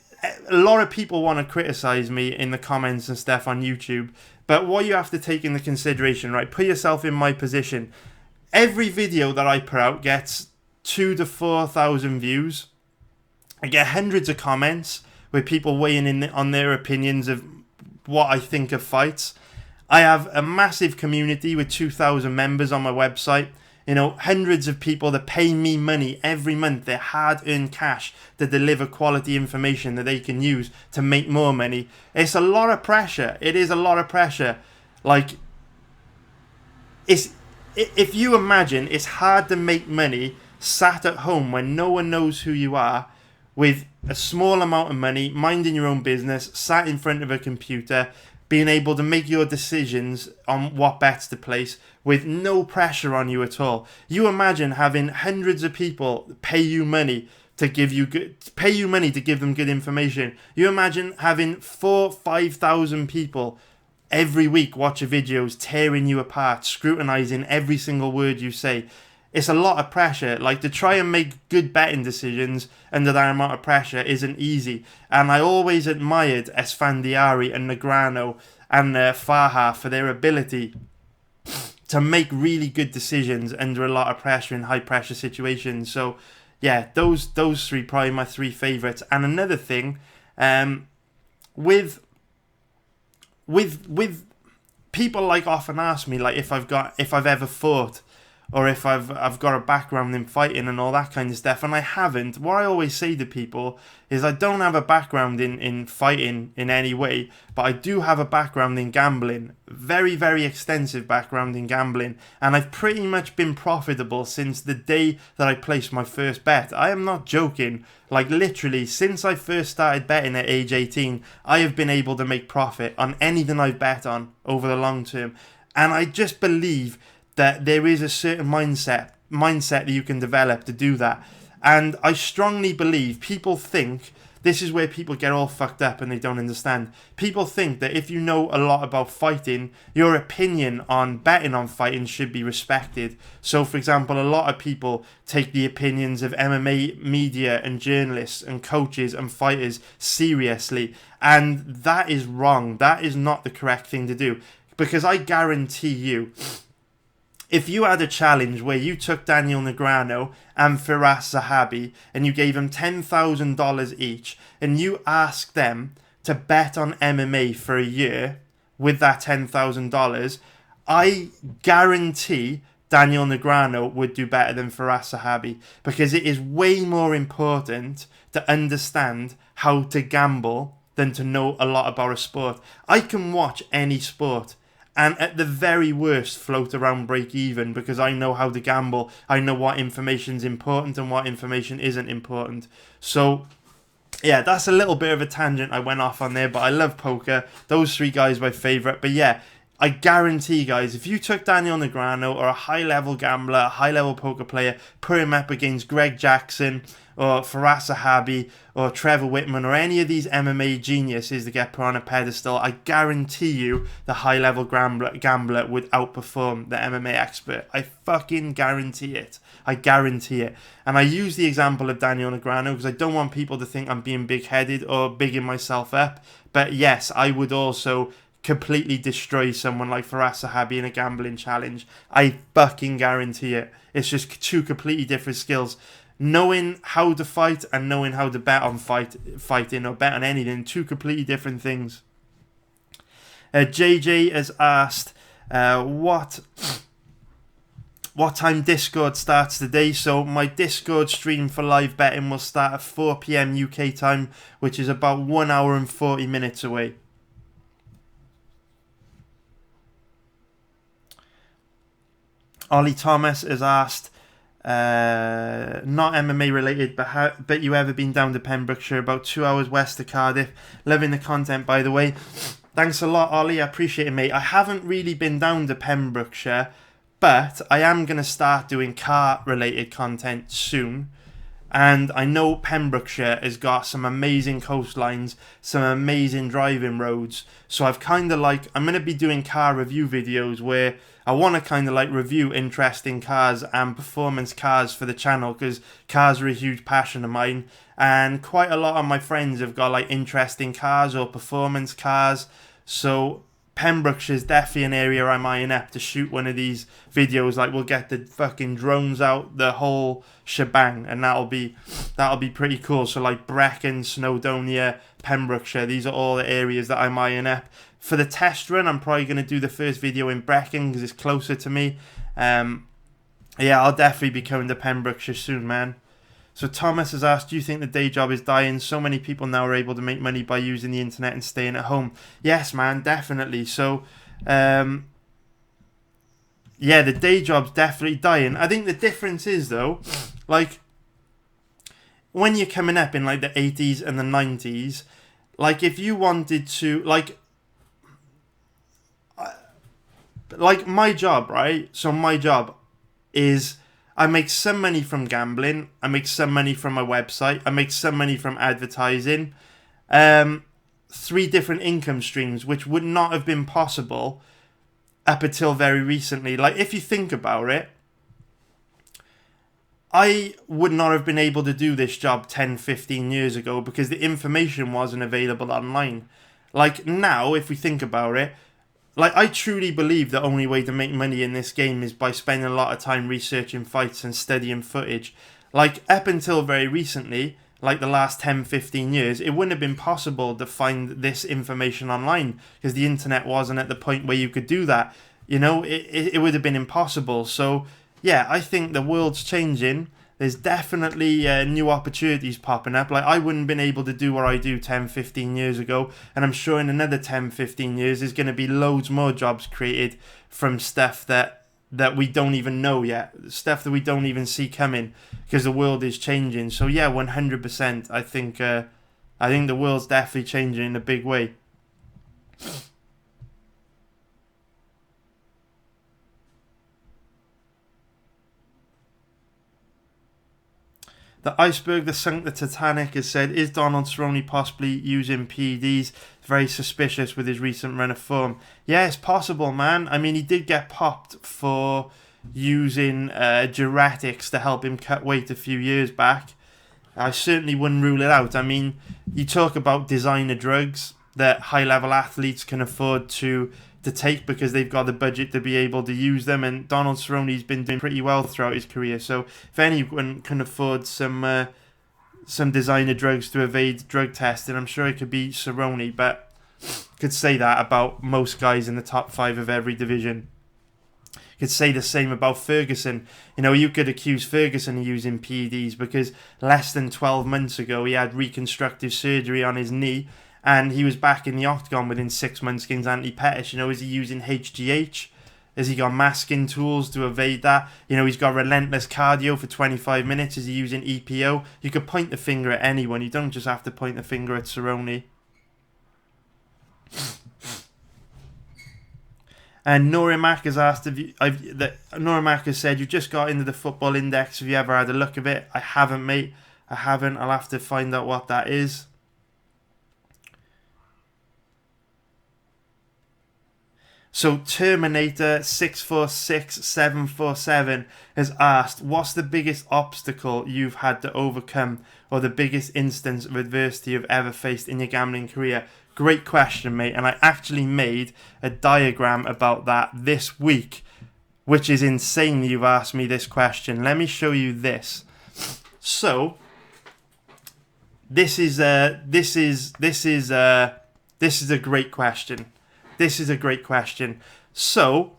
a lot of people want to criticize me in the comments and stuff on YouTube But what you have to take into consideration, right? Put yourself in my position. Every video that I put out gets 2,000 to 4,000 views. I get hundreds of comments with people weighing in on their opinions of what I think of fights. I have a massive community with 2,000 members on my website. You know, hundreds of people that pay me money every month, their hard-earned cash, to deliver quality information that they can use to make more money. It's a lot of pressure. It is a lot of pressure. Like, if you imagine, it's hard to make money sat at home when no one knows who you are, with a small amount of money, minding your own business, sat in front of a computer, being able to make your decisions on what bets to place with no pressure on you at all. You imagine having hundreds of people pay you money to give them good information. You imagine having 4,000-5,000 people every week watch your videos, tearing you apart, scrutinizing every single word you say. It's a lot of pressure. Like, to try and make good betting decisions under that amount of pressure isn't easy. And I always admired Esfandiari and Negreanu and Faha for their ability to make really good decisions under a lot of pressure in high pressure situations. So yeah, those three probably my three favourites. And another thing, with people like often ask me like if I've ever fought, or if I've got a background in fighting and all that kind of stuff, and I haven't. What I always say to people is I don't have a background in fighting in any way, but I do have a background in gambling. Very, very extensive background in gambling. And I've pretty much been profitable since the day that I placed my first bet. I am not joking. Like, literally, since I first started betting at age 18, I have been able to make profit on anything I've bet on over the long term. And I just believe that there is a certain mindset that you can develop to do that. And I strongly believe, people think, this is where people get all fucked up and they don't understand. People think that if you know a lot about fighting, your opinion on betting on fighting should be respected. So, for example, a lot of people take the opinions of MMA media and journalists and coaches and fighters seriously. And that is wrong. That is not the correct thing to do. Because I guarantee you, if you had a challenge where you took Daniel Negreanu and Firas Zahabi and you gave them $10,000 each, and you asked them to bet on MMA for a year with that $10,000, I guarantee Daniel Negreanu would do better than Firas Zahabi, because it is way more important to understand how to gamble than to know a lot about a sport. I can watch any sport and at the very worst float around break even, because I know how to gamble. I know what information's important and what information isn't important. So yeah, that's a little bit of a tangent I went off on there, but I love poker. Those three guys are my favourite. But yeah, I guarantee, guys, if you took Daniel Negreanu or a high-level gambler, a high-level poker player, put him up against Greg Jackson or Firas Zahabi or Trevor Whitman or any of these MMA geniuses that get put on a pedestal, I guarantee you the high-level gambler would outperform the MMA expert. I fucking guarantee it. I guarantee it. And I use the example of Daniel Negreanu because I don't want people to think I'm being big-headed or bigging myself up. But yes, I would also completely destroy someone like Firas Zahabi in a gambling challenge. I fucking guarantee it. It's just two completely different skills. Knowing how to fight and knowing how to bet on fighting or bet on anything, two completely different things. JJ has asked what time Discord starts today. So my Discord stream for live betting will start at 4 PM UK time, which is about 1 hour and 40 minutes away. Ollie Thomas has asked, not MMA related, but you ever been down to Pembrokeshire, about 2 hours west of Cardiff? Loving the content, by the way. Thanks a lot, Ollie. I appreciate it, mate. I haven't really been down to Pembrokeshire, but I am going to start doing car related content soon. And I know Pembrokeshire has got some amazing coastlines, some amazing driving roads. So I've kind of like, I'm going to be doing car review videos where I want to kind of like review interesting cars and performance cars for the channel, because cars are a huge passion of mine. And quite a lot of my friends have got like interesting cars or performance cars. So Pembrokeshire's definitely an area I'm eyeing up to shoot one of these videos. Like, we'll get the fucking drones out, the whole shebang, and that'll be pretty cool. So like Brecon, Snowdonia, Pembrokeshire, these are all the areas that I'm eyeing up. For the test run, I'm probably going to do the first video in Brecon because it's closer to me. Yeah, I'll definitely be coming to Pembrokeshire soon, man. So Thomas has asked, do you think the day job is dying? So many people now are able to make money by using the internet and staying at home. Yes, man, definitely. So, yeah, the day job's definitely dying. I think the difference is, though, like, when you're coming up in, like, the 80s and the 90s, like, if you wanted to, like my job, right? So my job is, I make some money from gambling. I make some money from my website. I make some money from advertising. 3 different income streams, which would not have been possible up until very recently. Like, if you think about it, I would not have been able to do this job 10, 15 years ago because the information wasn't available online. Like, now, if we think about it, like, I truly believe the only way to make money in this game is by spending a lot of time researching fights and studying footage. Like, up until very recently, like the last 10, 15 years, it wouldn't have been possible to find this information online because the internet wasn't at the point where you could do that. You know, it would have been impossible. So, yeah, I think the world's changing. There's definitely new opportunities popping up. Like, I wouldn't have been able to do what I do 10, 15 years ago. And I'm sure in another 10, 15 years, there's going to be loads more jobs created from stuff that we don't even know yet. Stuff that we don't even see coming because the world is changing. So, yeah, 100%. I think the world's definitely changing in a big way. The iceberg that sunk the Titanic has said, is Donald Cerrone possibly using PEDs? Very suspicious with his recent run of form. Yeah, it's possible, man. I mean, he did get popped for using diuretics to help him cut weight a few years back. I certainly wouldn't rule it out. I mean, you talk about designer drugs that high-level athletes can afford to take because they've got the budget to be able to use them, and Donald Cerrone's been doing pretty well throughout his career. So if anyone can afford some designer drugs to evade drug testing, I'm sure it could be Cerrone, but could say that about most guys in the top 5 of every division. Could say the same about Ferguson. You know, you could accuse Ferguson of using PEDs because less than 12 months ago he had reconstructive surgery on his knee and he was back in the octagon within 6 months against Anthony Pettis. You know, is he using HGH? Has he got masking tools to evade that? You know, he's got relentless cardio for 25 minutes. Is he using EPO? You could point the finger at anyone. You don't just have to point the finger at Cerrone. And Norimak has asked if you. Norimak has said, you just got into the football index. Have you ever had a look at it? I haven't, mate. I haven't. I'll have to find out what that is. So Terminator 646747 has asked, what's the biggest obstacle you've had to overcome or the biggest instance of adversity you've ever faced in your gambling career? Great question, mate. And I actually made a diagram about that this week, which is insane you've asked me this question. Let me show you this. So this is a great question. This is a great question. So,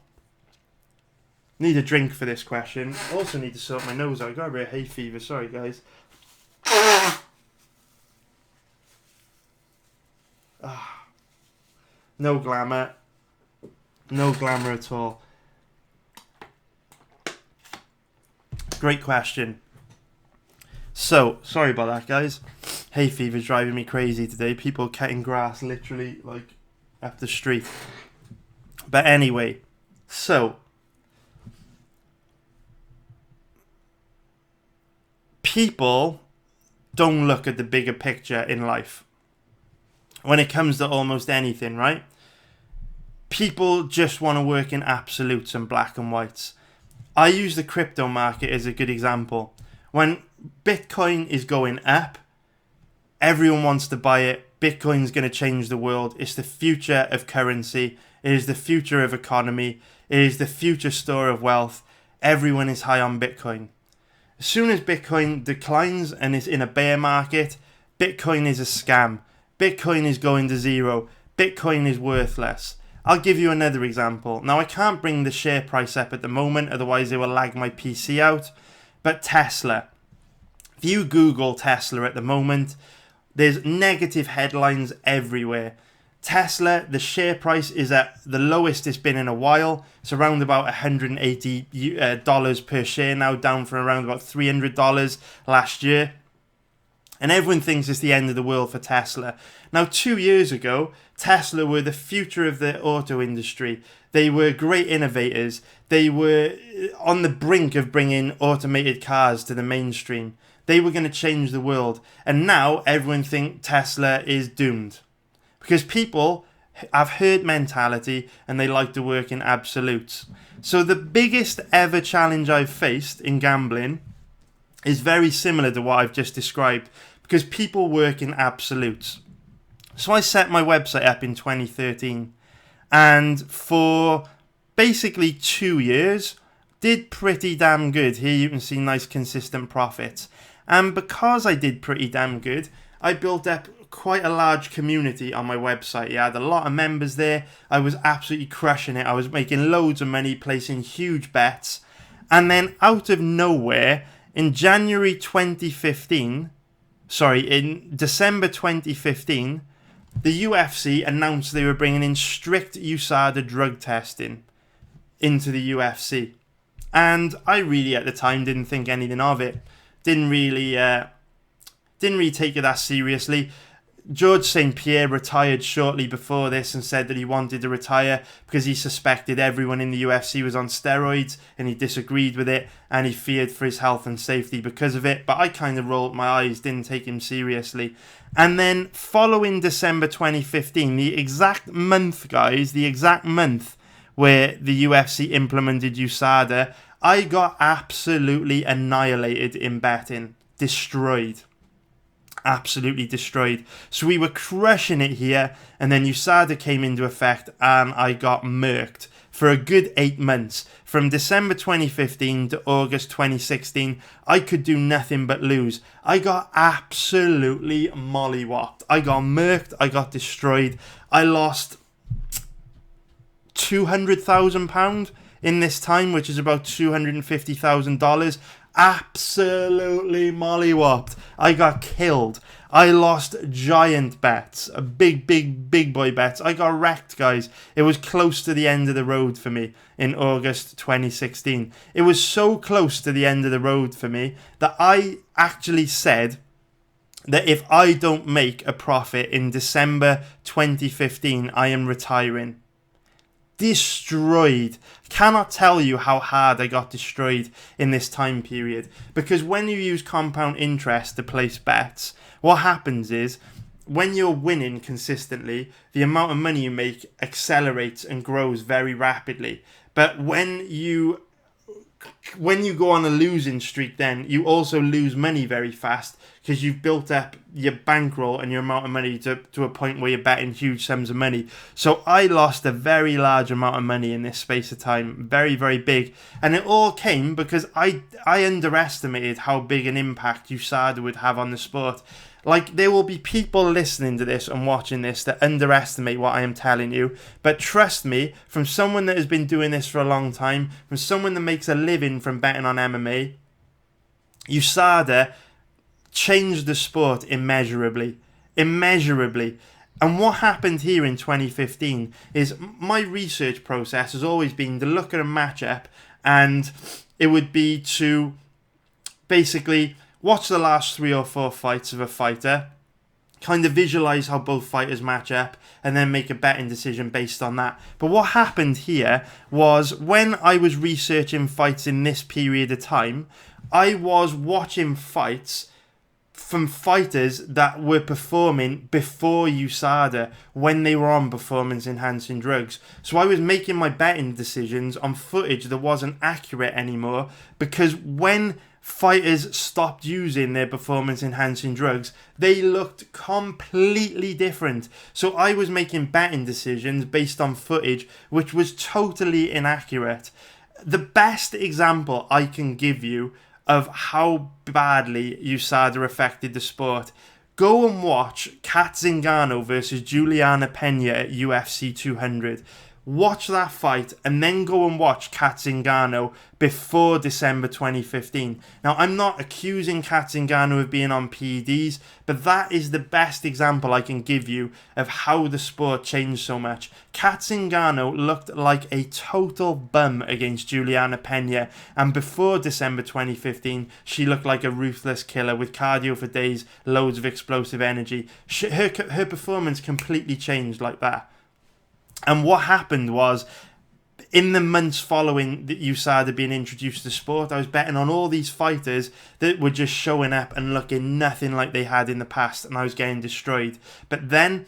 need a drink for this question. Also need to sort my nose out. I got a bit of hay fever. Sorry, guys. No glamour. No glamour at all. Great question. So, sorry about that, guys. Hay fever's driving me crazy today. People cutting grass literally, like, up the street. But anyway, so people don't look at the bigger picture in life when it comes to almost anything, right? People just want to work in absolutes and black and whites. I use the crypto market as a good example. When Bitcoin is going up, everyone wants to buy it. Bitcoin's going to change the world. It's the future of currency. It is the future of economy. It is the future store of wealth. Everyone is high on Bitcoin. As soon as Bitcoin declines and is in a bear market, Bitcoin is a scam. Bitcoin is going to zero. Bitcoin is worthless. I'll give you another example. Now, I can't bring the share price up at the moment, otherwise it will lag my PC out. But Tesla. If you Google Tesla at the moment, there's negative headlines everywhere. Tesla, the share price is at the lowest it's been in a while. It's around about $180 per share now, down from around about $300 last year. And everyone thinks it's the end of the world for Tesla. Now, 2 years ago, Tesla were the future of the auto industry. They were great innovators. They were on the brink of bringing automated cars to the mainstream. They were going to change the world. And now everyone thinks Tesla is doomed. Because people have herd mentality and they like to work in absolutes. So the biggest ever challenge I've faced in gambling is very similar to what I've just described, because people work in absolutes. So I set my website up in 2013, and for basically 2 years did pretty damn good. Here you can see nice consistent profits. And because I did pretty damn good, I built up quite a large community on my website. I had a lot of members there. I was absolutely crushing it. I was making loads of money, placing huge bets. And then out of nowhere, in December 2015, the UFC announced they were bringing in strict USADA drug testing into the UFC. And I really, at the time, didn't think anything of it. Didn't really take it that seriously. George St. Pierre retired shortly before this and said that he wanted to retire because he suspected everyone in the UFC was on steroids, and he disagreed with it, and he feared for his health and safety because of it. But I kind of rolled my eyes, didn't take him seriously. And then following December 2015, the exact month, guys, the exact month where the UFC implemented USADA, I got absolutely annihilated in betting. Destroyed. Absolutely destroyed. So we were crushing it here, and then USADA came into effect and I got murked for a good 8 months. From December 2015 to August 2016, I could do nothing but lose. I got absolutely mollywopped. I got murked. I got destroyed. I lost £200,000 in this time, which is about $250,000. Absolutely mollywopped. I got killed. I lost giant bets, big boy bets. I got wrecked, guys. It was close to the end of the road for me in August 2016. It was so close to the end of the road for me that I actually said that if I don't make a profit in December 2015, I am retiring. Destroyed. Cannot tell you how hard I got destroyed in this time period, because when you use compound interest to place bets, what happens is when you're winning consistently, the amount of money you make accelerates and grows very rapidly. But when you go on a losing streak, then you also lose money very fast, because you've built up your bankroll and your amount of money to a point where you're betting huge sums of money. So I lost a very large amount of money in this space of time, very, very big. And it all came because I underestimated how big an impact USADA would have on the sport. Like, there will be people listening to this and watching this that underestimate what I am telling you. But trust me, from someone that has been doing this for a long time, from someone that makes a living from betting on MMA, USADA changed the sport immeasurably. And what happened here in 2015 is my research process has always been to look at a matchup, and it would be to basically watch the last 3 or 4 fights of a fighter, kind of visualize how both fighters match up, and then make a betting decision based on that. But what happened here was, when I was researching fights in this period of time, I was watching fights from fighters that were performing before USADA when they were on performance-enhancing drugs. So I was making my betting decisions on footage that wasn't accurate anymore, because when fighters stopped using their performance-enhancing drugs, they looked completely different. So I was making betting decisions based on footage which was totally inaccurate. The best example I can give you of how badly USADA affected the sport, go and watch Kat Zingano versus Juliana Pena at UFC 200. Watch that fight and then go and watch Kat Zingano before December 2015. Now, I'm not accusing Kat Zingano of being on PEDs, but that is the best example I can give you of how the sport changed so much. Kat Zingano looked like a total bum against Juliana Pena, and before December 2015, she looked like a ruthless killer with cardio for days, loads of explosive energy. Her performance completely changed like that. And what happened was, in the months following the USADA being introduced to the sport, I was betting on all these fighters that were just showing up and looking nothing like they had in the past, and I was getting destroyed. But then,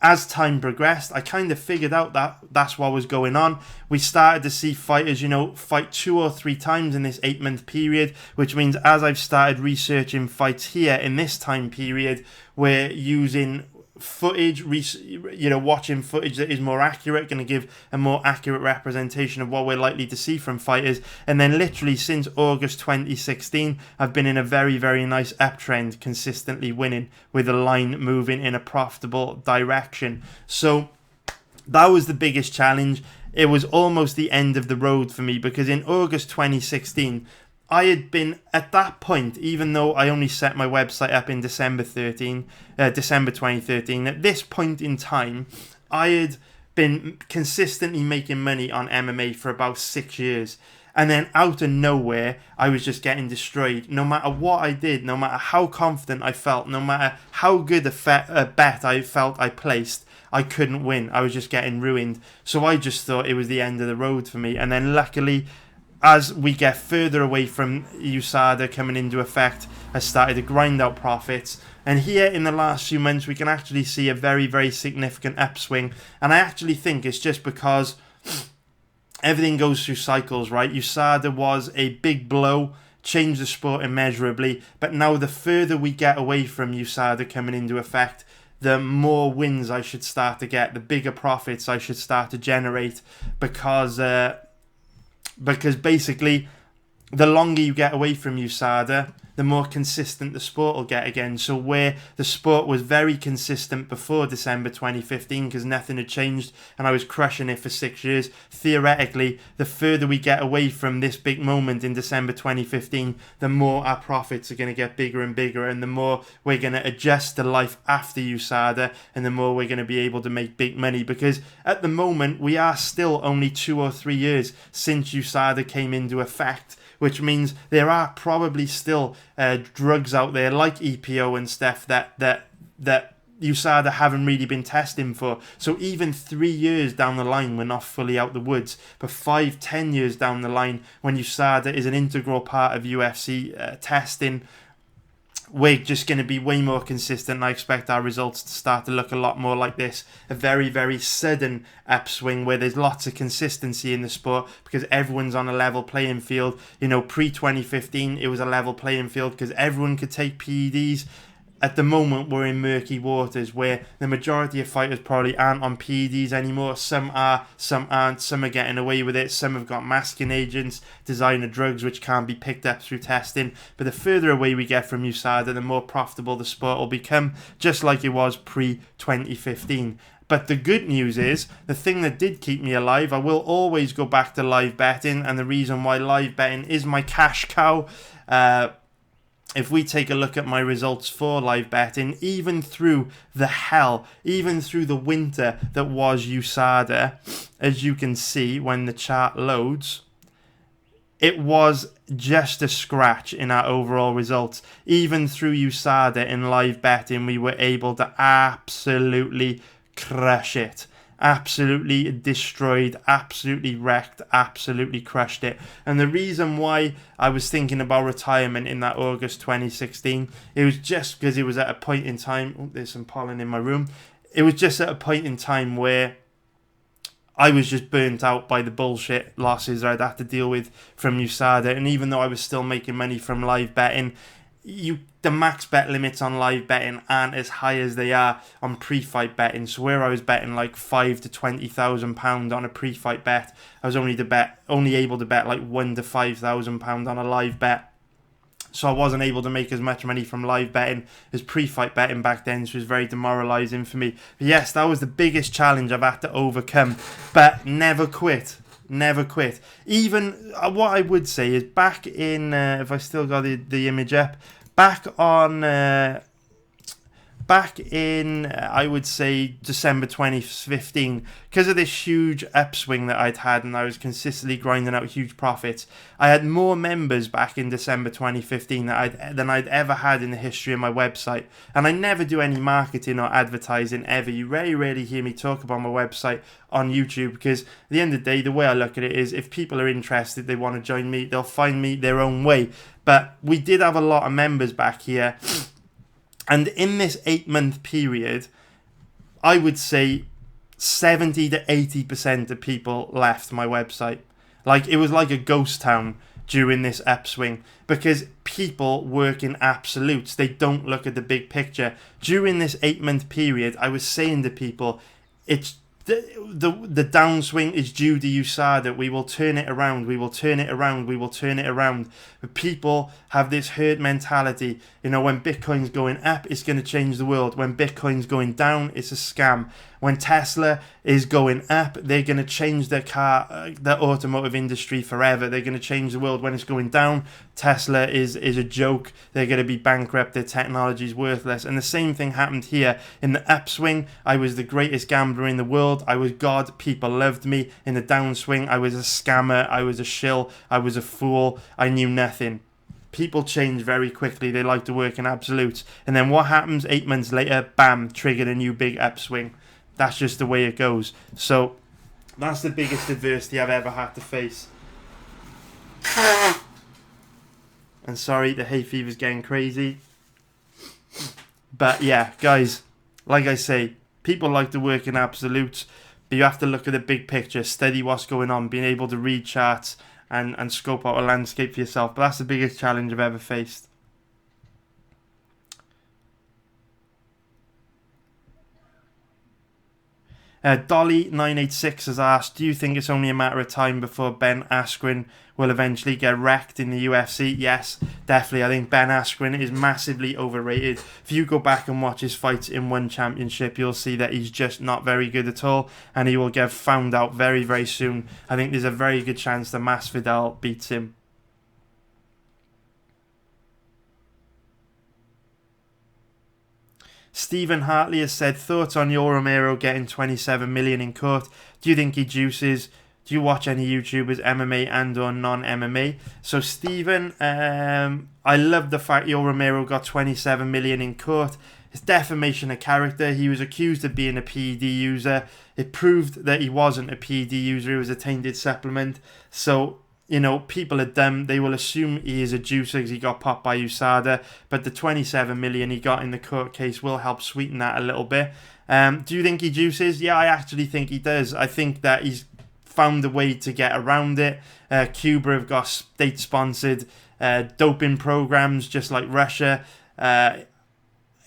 as time progressed, I kind of figured out that that's what was going on. We started to see fighters, fight 2 or 3 times in this 8-month period, which means as I've started researching fights here in this time period, we're using footage, watching footage that is more accurate, going to give a more accurate representation of what we're likely to see from fighters. And then literally since August 2016, I've been in a very, very nice uptrend, consistently winning with the line moving in a profitable direction. So that was the biggest challenge. It was almost the end of the road for me, because in August 2016, I had been, at that point, even though I only set my website up in December 2013, at this point in time, I had been consistently making money on MMA for about 6 years. And then out of nowhere, I was just getting destroyed. No matter what I did, no matter how confident I felt, no matter how good a bet I felt I placed, I couldn't win. I was just getting ruined. So I just thought it was the end of the road for me. And then luckily, as we get further away from USADA coming into effect, I started to grind out profits. And here in the last few months, we can actually see a very, very significant upswing. And I actually think it's just because everything goes through cycles, right? USADA was a big blow, changed the sport immeasurably. But now the further we get away from USADA coming into effect, the more wins I should start to get, the bigger profits I should start to generate, because basically, the longer you get away from USADA, the more consistent the sport will get again. So where the sport was very consistent before December 2015, because nothing had changed and I was crushing it for 6 years, theoretically, the further we get away from this big moment in December 2015, the more our profits are going to get bigger and bigger, and the more we're going to adjust to life after USADA, and the more we're going to be able to make big money. Because at the moment, we are still only 2 or 3 years since USADA came into effect, which means there are probably still drugs out there like EPO and stuff that USADA haven't really been testing for. So even 3 years down the line, we're not fully out the woods. But 5-10 years down the line, when USADA is an integral part of UFC testing, we're just going to be way more consistent. I expect our results to start to look a lot more like this. A very, very sudden upswing where there's lots of consistency in the sport because everyone's on a level playing field. Pre-2015, it was a level playing field because everyone could take PEDs. At the moment, we're in murky waters where the majority of fighters probably aren't on PEDs anymore. Some are, some aren't. Some are getting away with it. Some have got masking agents, designer drugs, which can't be picked up through testing. But the further away we get from USADA, the more profitable the sport will become, just like it was pre-2015. But the good news is, the thing that did keep me alive, I will always go back to live betting. And the reason why live betting is my cash cow, if we take a look at my results for live betting, even through the hell, even through the winter that was USADA, as you can see when the chart loads, it was just a scratch in our overall results. Even through USADA in live betting, we were able to absolutely crush it. absolutely destroyed, absolutely wrecked, absolutely crushed it. And the reason why I was thinking about retirement in that August 2016, it was just because it was at a point in time. Oh, there's some pollen in my room. It was just at a point in time where I was just burnt out by the bullshit losses I'd have to deal with from USADA. And even though I was still making money from live betting, the max bet limits on live betting aren't as high as they are on pre-fight betting. So where I was betting like £5,000 to £20,000 on a pre-fight bet, I was only able to bet like £1,000 to £5,000 on a live bet. So I wasn't able to make as much money from live betting as pre-fight betting back then, so it was very demoralising for me. But yes, that was the biggest challenge I've had to overcome, but never quit. Never quit. Even what I would say is back in, if I still got the image up, back in, I would say, December 2015, because of this huge upswing that I'd had and I was consistently grinding out huge profits, I had more members back in December 2015 than I'd ever had in the history of my website. And I never do any marketing or advertising ever. You very rarely hear me talk about my website on YouTube, because at the end of the day, the way I look at it is, if people are interested, they want to join me, they'll find me their own way. But we did have a lot of members back here. And in this 8-month period, I would say 70 to 80% of people left my website. Like, it was like a ghost town during this upswing, because people work in absolutes. They don't look at the big picture. During this 8-month period, I was saying to people, it's the downswing is due to USADA. We will turn it around. We will turn it around. We will turn it around. But people have this herd mentality. You know, when Bitcoin's going up, it's going to change the world. When Bitcoin's going down, it's a scam. When Tesla is going up, they're going to change their automotive industry forever. They're going to change the world. When it's going down, Tesla is a joke. They're going to be bankrupt. Their technology is worthless. And the same thing happened here. In the upswing, I was the greatest gambler in the world. I was God. People loved me. In the downswing, I was a scammer. I was a shill. I was a fool. I knew nothing. People change very quickly. They like to work in absolutes. And then what happens 8 months later? Bam, triggered a new big upswing. That's just the way it goes. So that's the biggest adversity I've ever had to face. And sorry, the hay fever's getting crazy. But yeah, guys, like I say, people like to work in absolutes, but you have to look at the big picture, study what's going on, being able to read charts and scope out a landscape for yourself. But that's the biggest challenge I've ever faced. Dolly986 has asked, do you think it's only a matter of time before Ben Askren will eventually get wrecked in the UFC? Yes, definitely. I think Ben Askren is massively overrated. If you go back and watch his fights in one championship, you'll see that he's just not very good at all, and he will get found out very, very soon. I think there's a very good chance that Masvidal beats him. Stephen Hartley has said, thoughts on Yoel Romero getting 27 million in court? Do you think he juices? Do you watch any YouTubers, MMA and or non-MMA? So Stephen, I love the fact Yoel Romero got 27 million in court. It's defamation of character. He was accused of being a PED user. It proved that he wasn't a PED user. It was a tainted supplement. So, you know, people are dumb. They will assume he is a juicer because he got popped by USADA. But the 27 million he got in the court case will help sweeten that a little bit. Do you think he juices? Yeah, I actually think he does. I think that he's found a way to get around it. Cuba have got state-sponsored doping programs just like Russia.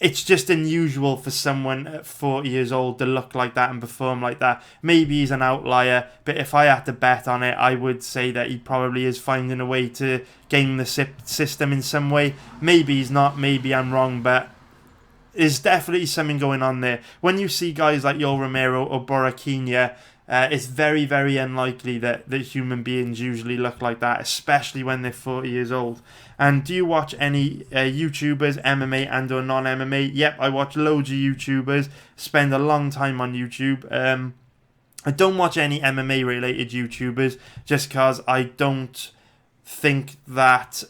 It's just unusual for someone at 40 years old to look like that and perform like that. Maybe he's an outlier, but if I had to bet on it, I would say that he probably is finding a way to game the system in some way. Maybe he's not, maybe I'm wrong, but there's definitely something going on there. When you see guys like Yoel Romero or Boraquinha, it's very, very unlikely that human beings usually look like that, especially when they're 40 years old. And do you watch any YouTubers, MMA and or non-MMA? Yep, I watch loads of YouTubers, spend a long time on YouTube. I don't watch any MMA related YouTubers just because I don't think that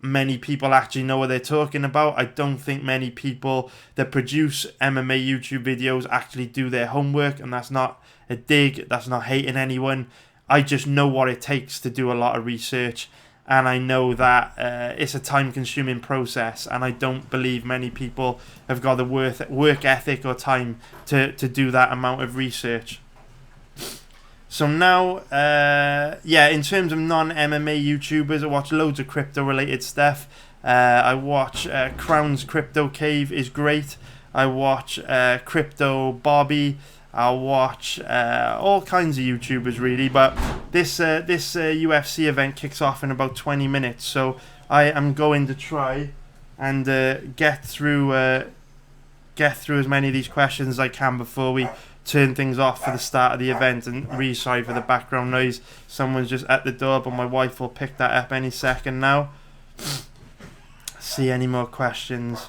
many people actually know what they're talking about. I don't think many people that produce MMA YouTube videos actually do their homework, and that's not a dig, that's not hating anyone. I just know what it takes to do a lot of research, and I know that it's a time-consuming process, and I don't believe many people have got the work ethic or time to do that amount of research. So now, in terms of non-MMA YouTubers, I watch loads of crypto-related stuff. I watch Crown's Crypto Cave is great. I watch Crypto Bobby. I watch all kinds of YouTubers really. But this UFC event kicks off in about 20 minutes, so I am going to try and get through as many of these questions as I can before we turn things off for the start of the event. And really sorry for the background noise. Someone's just at the door, but my wife will pick that up any second now. See any more questions?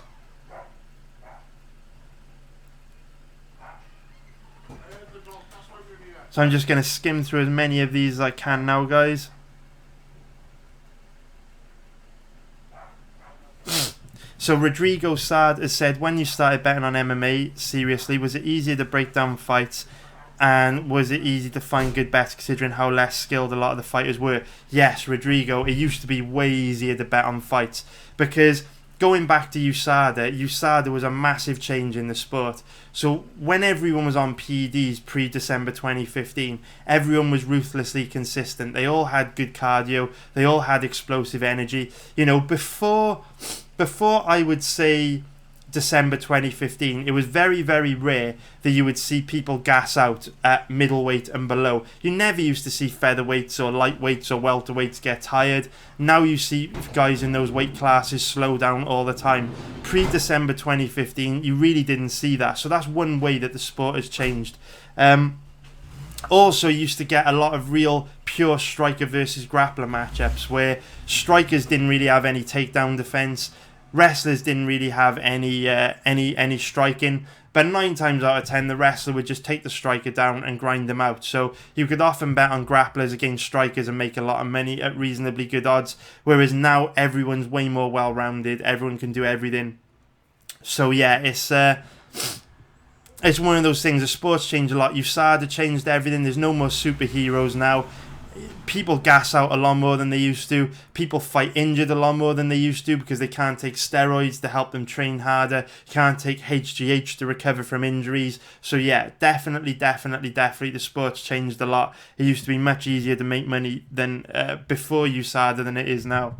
So I'm just going to skim through as many of these as I can now, guys. So Rodrigo Sad has said, when you started betting on MMA, seriously, was it easier to break down fights, and was it easy to find good bets considering how less skilled a lot of the fighters were? Yes, Rodrigo, it used to be way easier to bet on fights, because going back to USADA was a massive change in the sport. So when everyone was on PEDs pre-December 2015, everyone was ruthlessly consistent. They all had good cardio. They all had explosive energy. You know, before I would say December 2015, it was very, very rare that you would see people gas out at middleweight and below. You never used to see featherweights or lightweights or welterweights get tired. Now you see guys in those weight classes slow down all the time. Pre-December 2015, you really didn't see that. So that's one way that the sport has changed. Also, used to get a lot of real pure striker versus grappler matchups where strikers didn't really have any takedown defense. Wrestlers didn't really have any striking, but 9 times out of 10 the wrestler would just take the striker down and grind them out. So you could often bet on grapplers against strikers and make a lot of money at reasonably good odds, whereas now everyone's way more well-rounded, everyone can do everything. So yeah, it's one of those things. The sport's changed a lot. USADA changed everything. There's no more superheroes now. People gas out a lot more than they used to. People fight injured a lot more than they used to because they can't take steroids to help them train harder. Can't take HGH to recover from injuries. So yeah, definitely the sport's changed a lot. It used to be much easier to make money than before USADA than it is now.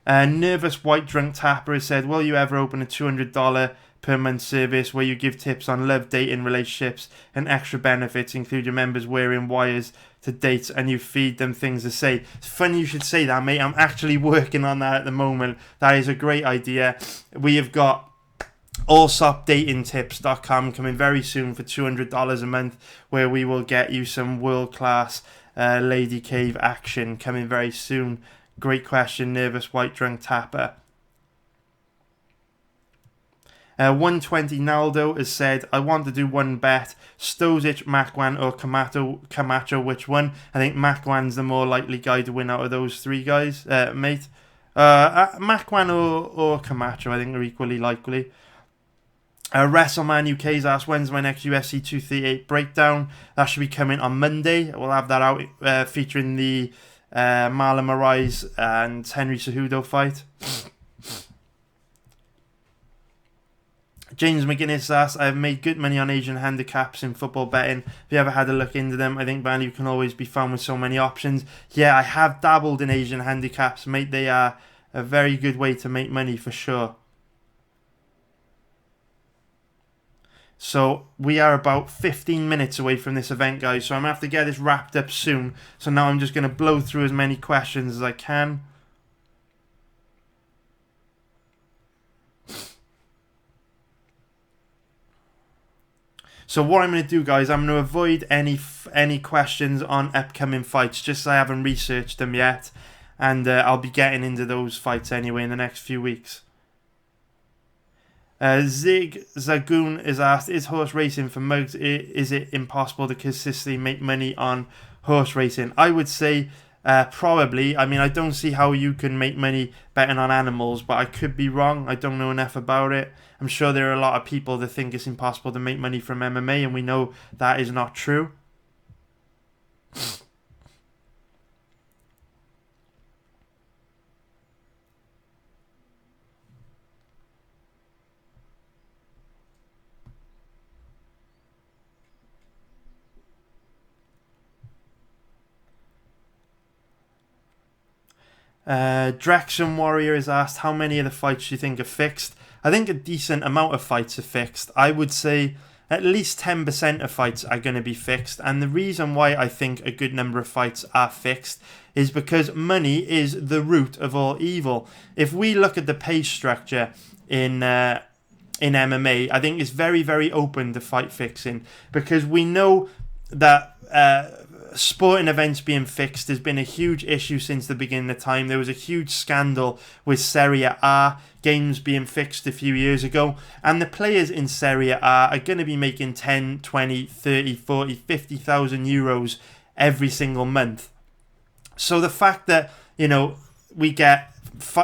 Nervous White Drunk Tapper has said, will you ever open a $200 per month service where you give tips on love, dating, relationships, and extra benefits, include your members wearing wires to dates, and you feed them things to say? It's funny you should say that, mate. I'm actually working on that at the moment. That is a great idea. We have got allsopdatingtips.com coming very soon for $200 a month, where we will get you some world-class lady cave action coming very soon. Great question, Nervous White Drunk Tapper. 120 Naldo has said, I want to do one bet, Stosic, Makwan or Camacho, which one? I think Makwan's the more likely guy to win out of those three guys, mate. Makwan or Camacho, I think, are equally likely. WrestleMan UK's asked, when's my next UFC 238 breakdown? That should be coming on Monday. We'll have that out featuring the Marlon Moraes and Henry Cejudo fight. James McGuinness asks, I have made good money on Asian handicaps in football betting. Have you ever had a look into them? I think value can always be found with so many options. Yeah, I have dabbled in Asian handicaps, mate. They are a very good way to make money for sure. So we are about 15 minutes away from this event, guys. So I'm going to have to get this wrapped up soon. So now I'm just going to blow through as many questions as I can. So what I'm going to do, guys, I'm going to avoid any questions on upcoming fights, just so I haven't researched them yet. And I'll be getting into those fights anyway in the next few weeks. Zig Zagoon is asked, is horse racing for mugs? Is it impossible to consistently make money on horse racing? I would say Probably. I mean, I don't see how you can make money betting on animals, but I could be wrong. I don't know enough about it. I'm sure there are a lot of people that think it's impossible to make money from MMA, and we know that is not true. Drexen Warrior is asked, how many of the fights do you think are fixed? I think a decent amount of fights are fixed. I would say at least 10% of fights are going to be fixed. And the reason why I think a good number of fights are fixed is because money is the root of all evil. If we look at the pay structure in MMA, I think it's very, very open to fight fixing, because we know that sporting events being fixed has been a huge issue since the beginning of time. There was a huge scandal with Serie A games being fixed a few years ago, and the players in Serie A are going to be making 10, 20, 30, 40, 50,000 euros every single month. So the fact that, we get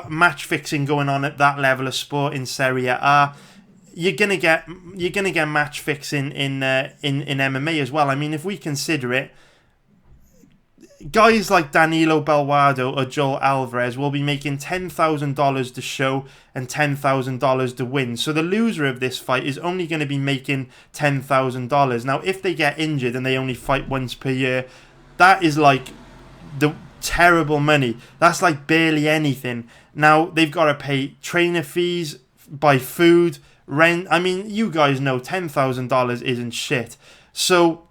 match fixing going on at that level of sport in Serie A, you're gonna get match fixing in MMA as well. I mean, if we consider it, guys like Danilo Belluardo or Joel Alvarez will be making $10,000 to show and $10,000 to win. So the loser of this fight is only going to be making $10,000. Now, if they get injured and they only fight once per year, that is like the terrible money. That's like barely anything. Now, they've got to pay trainer fees, buy food, rent. I mean, you guys know $10,000 isn't shit. So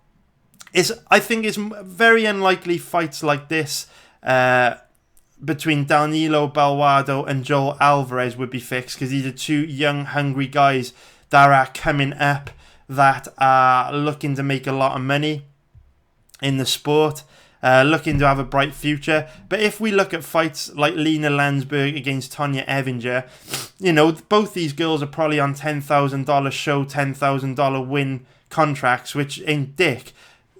I think it's very unlikely fights like this between Danilo Belluardo and Joel Alvarez would be fixed, because these are two young, hungry guys that are coming up, that are looking to make a lot of money in the sport, looking to have a bright future. But if we look at fights like Lena Landsberg against Tonya Evinger, both these girls are probably on $10,000 show, $10,000 win contracts, which ain't dick.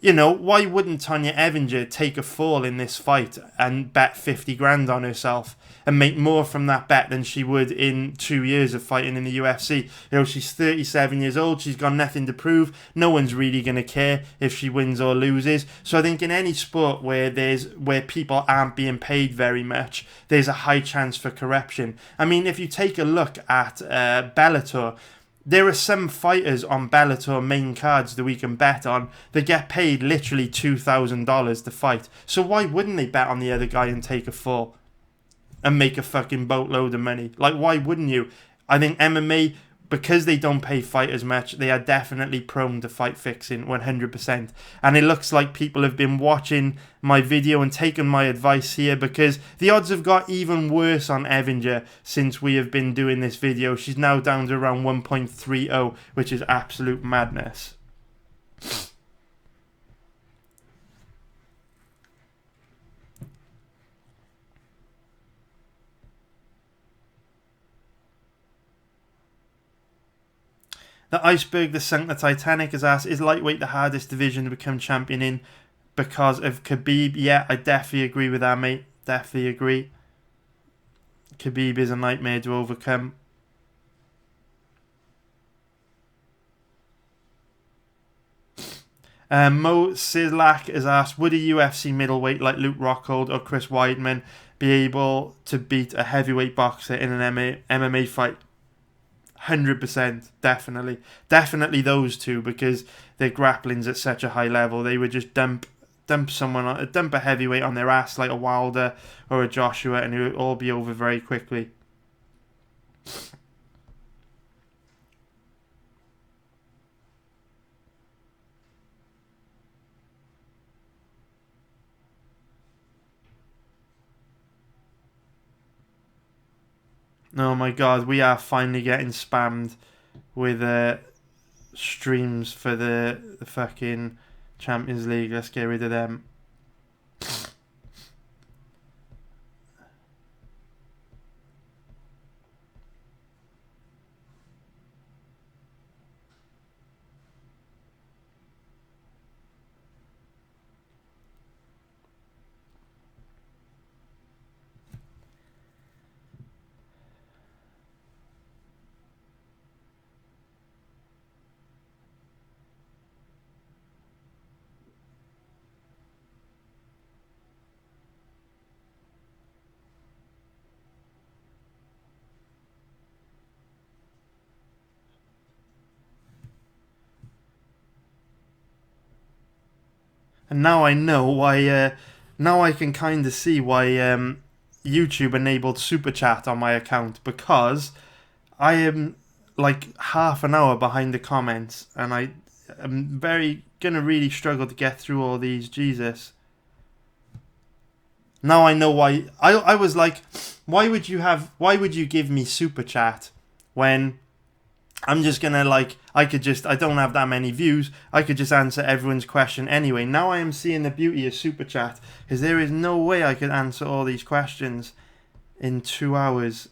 Why wouldn't Tonya Evinger take a fall in this fight and bet 50 grand on herself and make more from that bet than she would in 2 years of fighting in the UFC? She's 37 years old. She's got nothing to prove. No one's really going to care if she wins or loses. So I think in any sport where people aren't being paid very much, there's a high chance for corruption. I mean, if you take a look at Bellator, there are some fighters on Bellator main cards that we can bet on that get paid literally $2,000 to fight. So why wouldn't they bet on the other guy and take a fall and make a fucking boatload of money? Like, why wouldn't you? I think MMA, because they don't pay fighters much, they are definitely prone to fight fixing 100%. And it looks like people have been watching my video and taken my advice here, because the odds have got even worse on Evinger since we have been doing this video. She's now down to around 1.30, which is absolute madness. The iceberg that sunk the Titanic has asked, is lightweight the hardest division to become champion in because of Khabib? Yeah, I definitely agree with that, mate. Definitely agree. Khabib is a nightmare to overcome. Mo Sislak has asked, would a UFC middleweight like Luke Rockhold or Chris Weidman be able to beat a heavyweight boxer in an MMA fight? 100%, definitely those two, because their grappling's at such a high level. They would just dump a heavyweight on their ass like a Wilder or a Joshua, and it would all be over very quickly. Oh my god, we are finally getting spammed with streams for the fucking Champions League. Let's get rid of them. And now I know why. Now I can kind of see why YouTube enabled super chat on my account, because I am like half an hour behind the comments, and I am gonna really struggle to get through all these. Jesus. Now I know why. I was like, why would you give me super chat when I'm just gonna I don't have that many views. I could just answer everyone's question anyway. Now I am seeing the beauty of super chat, because there is no way I could answer all these questions in 2 hours.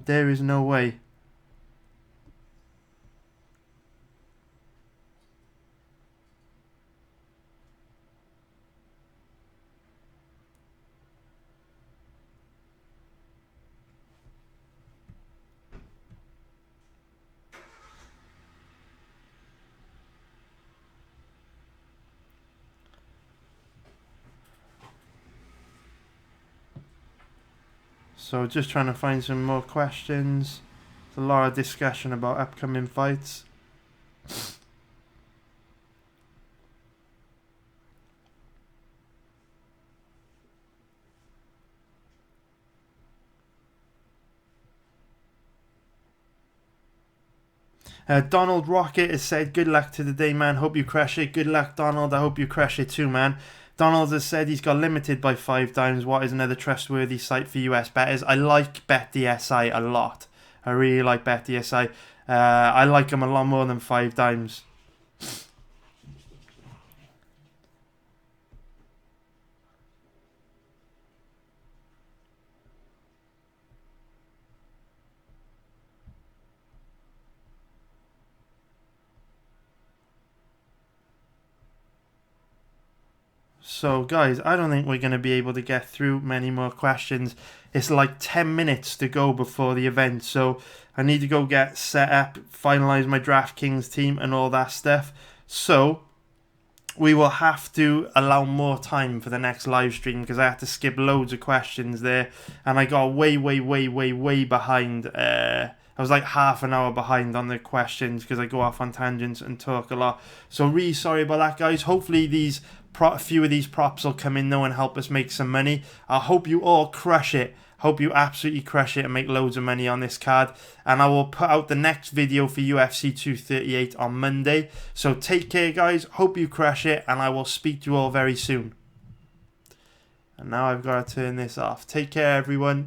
There is no way. So just trying to find some more questions. There's a lot of discussion about upcoming fights. Donald Rocket has said, good luck to the day, man. Hope you crush it. Good luck, Donald. I hope you crush it too, man. Donald has said he's got limited by 5 times. What is another trustworthy site for US bettors? I like BetDSI a lot. I really like BetDSI. I like them a lot more than 5 times. So, guys, I don't think we're going to be able to get through many more questions. It's like 10 minutes to go before the event, so I need to go get set up, finalise my DraftKings team and all that stuff. So, we will have to allow more time for the next live stream, because I had to skip loads of questions there, and I got way behind. I was like half an hour behind on the questions because I go off on tangents and talk a lot. So really sorry about that, guys. Hopefully a few of these props will come in though and help us make some money. I hope you all crush it. Hope you absolutely crush it and make loads of money on this card. And I will put out the next video for UFC 238 on Monday. So take care, guys. Hope you crush it, and I will speak to you all very soon. And now I've got to turn this off. Take care, everyone.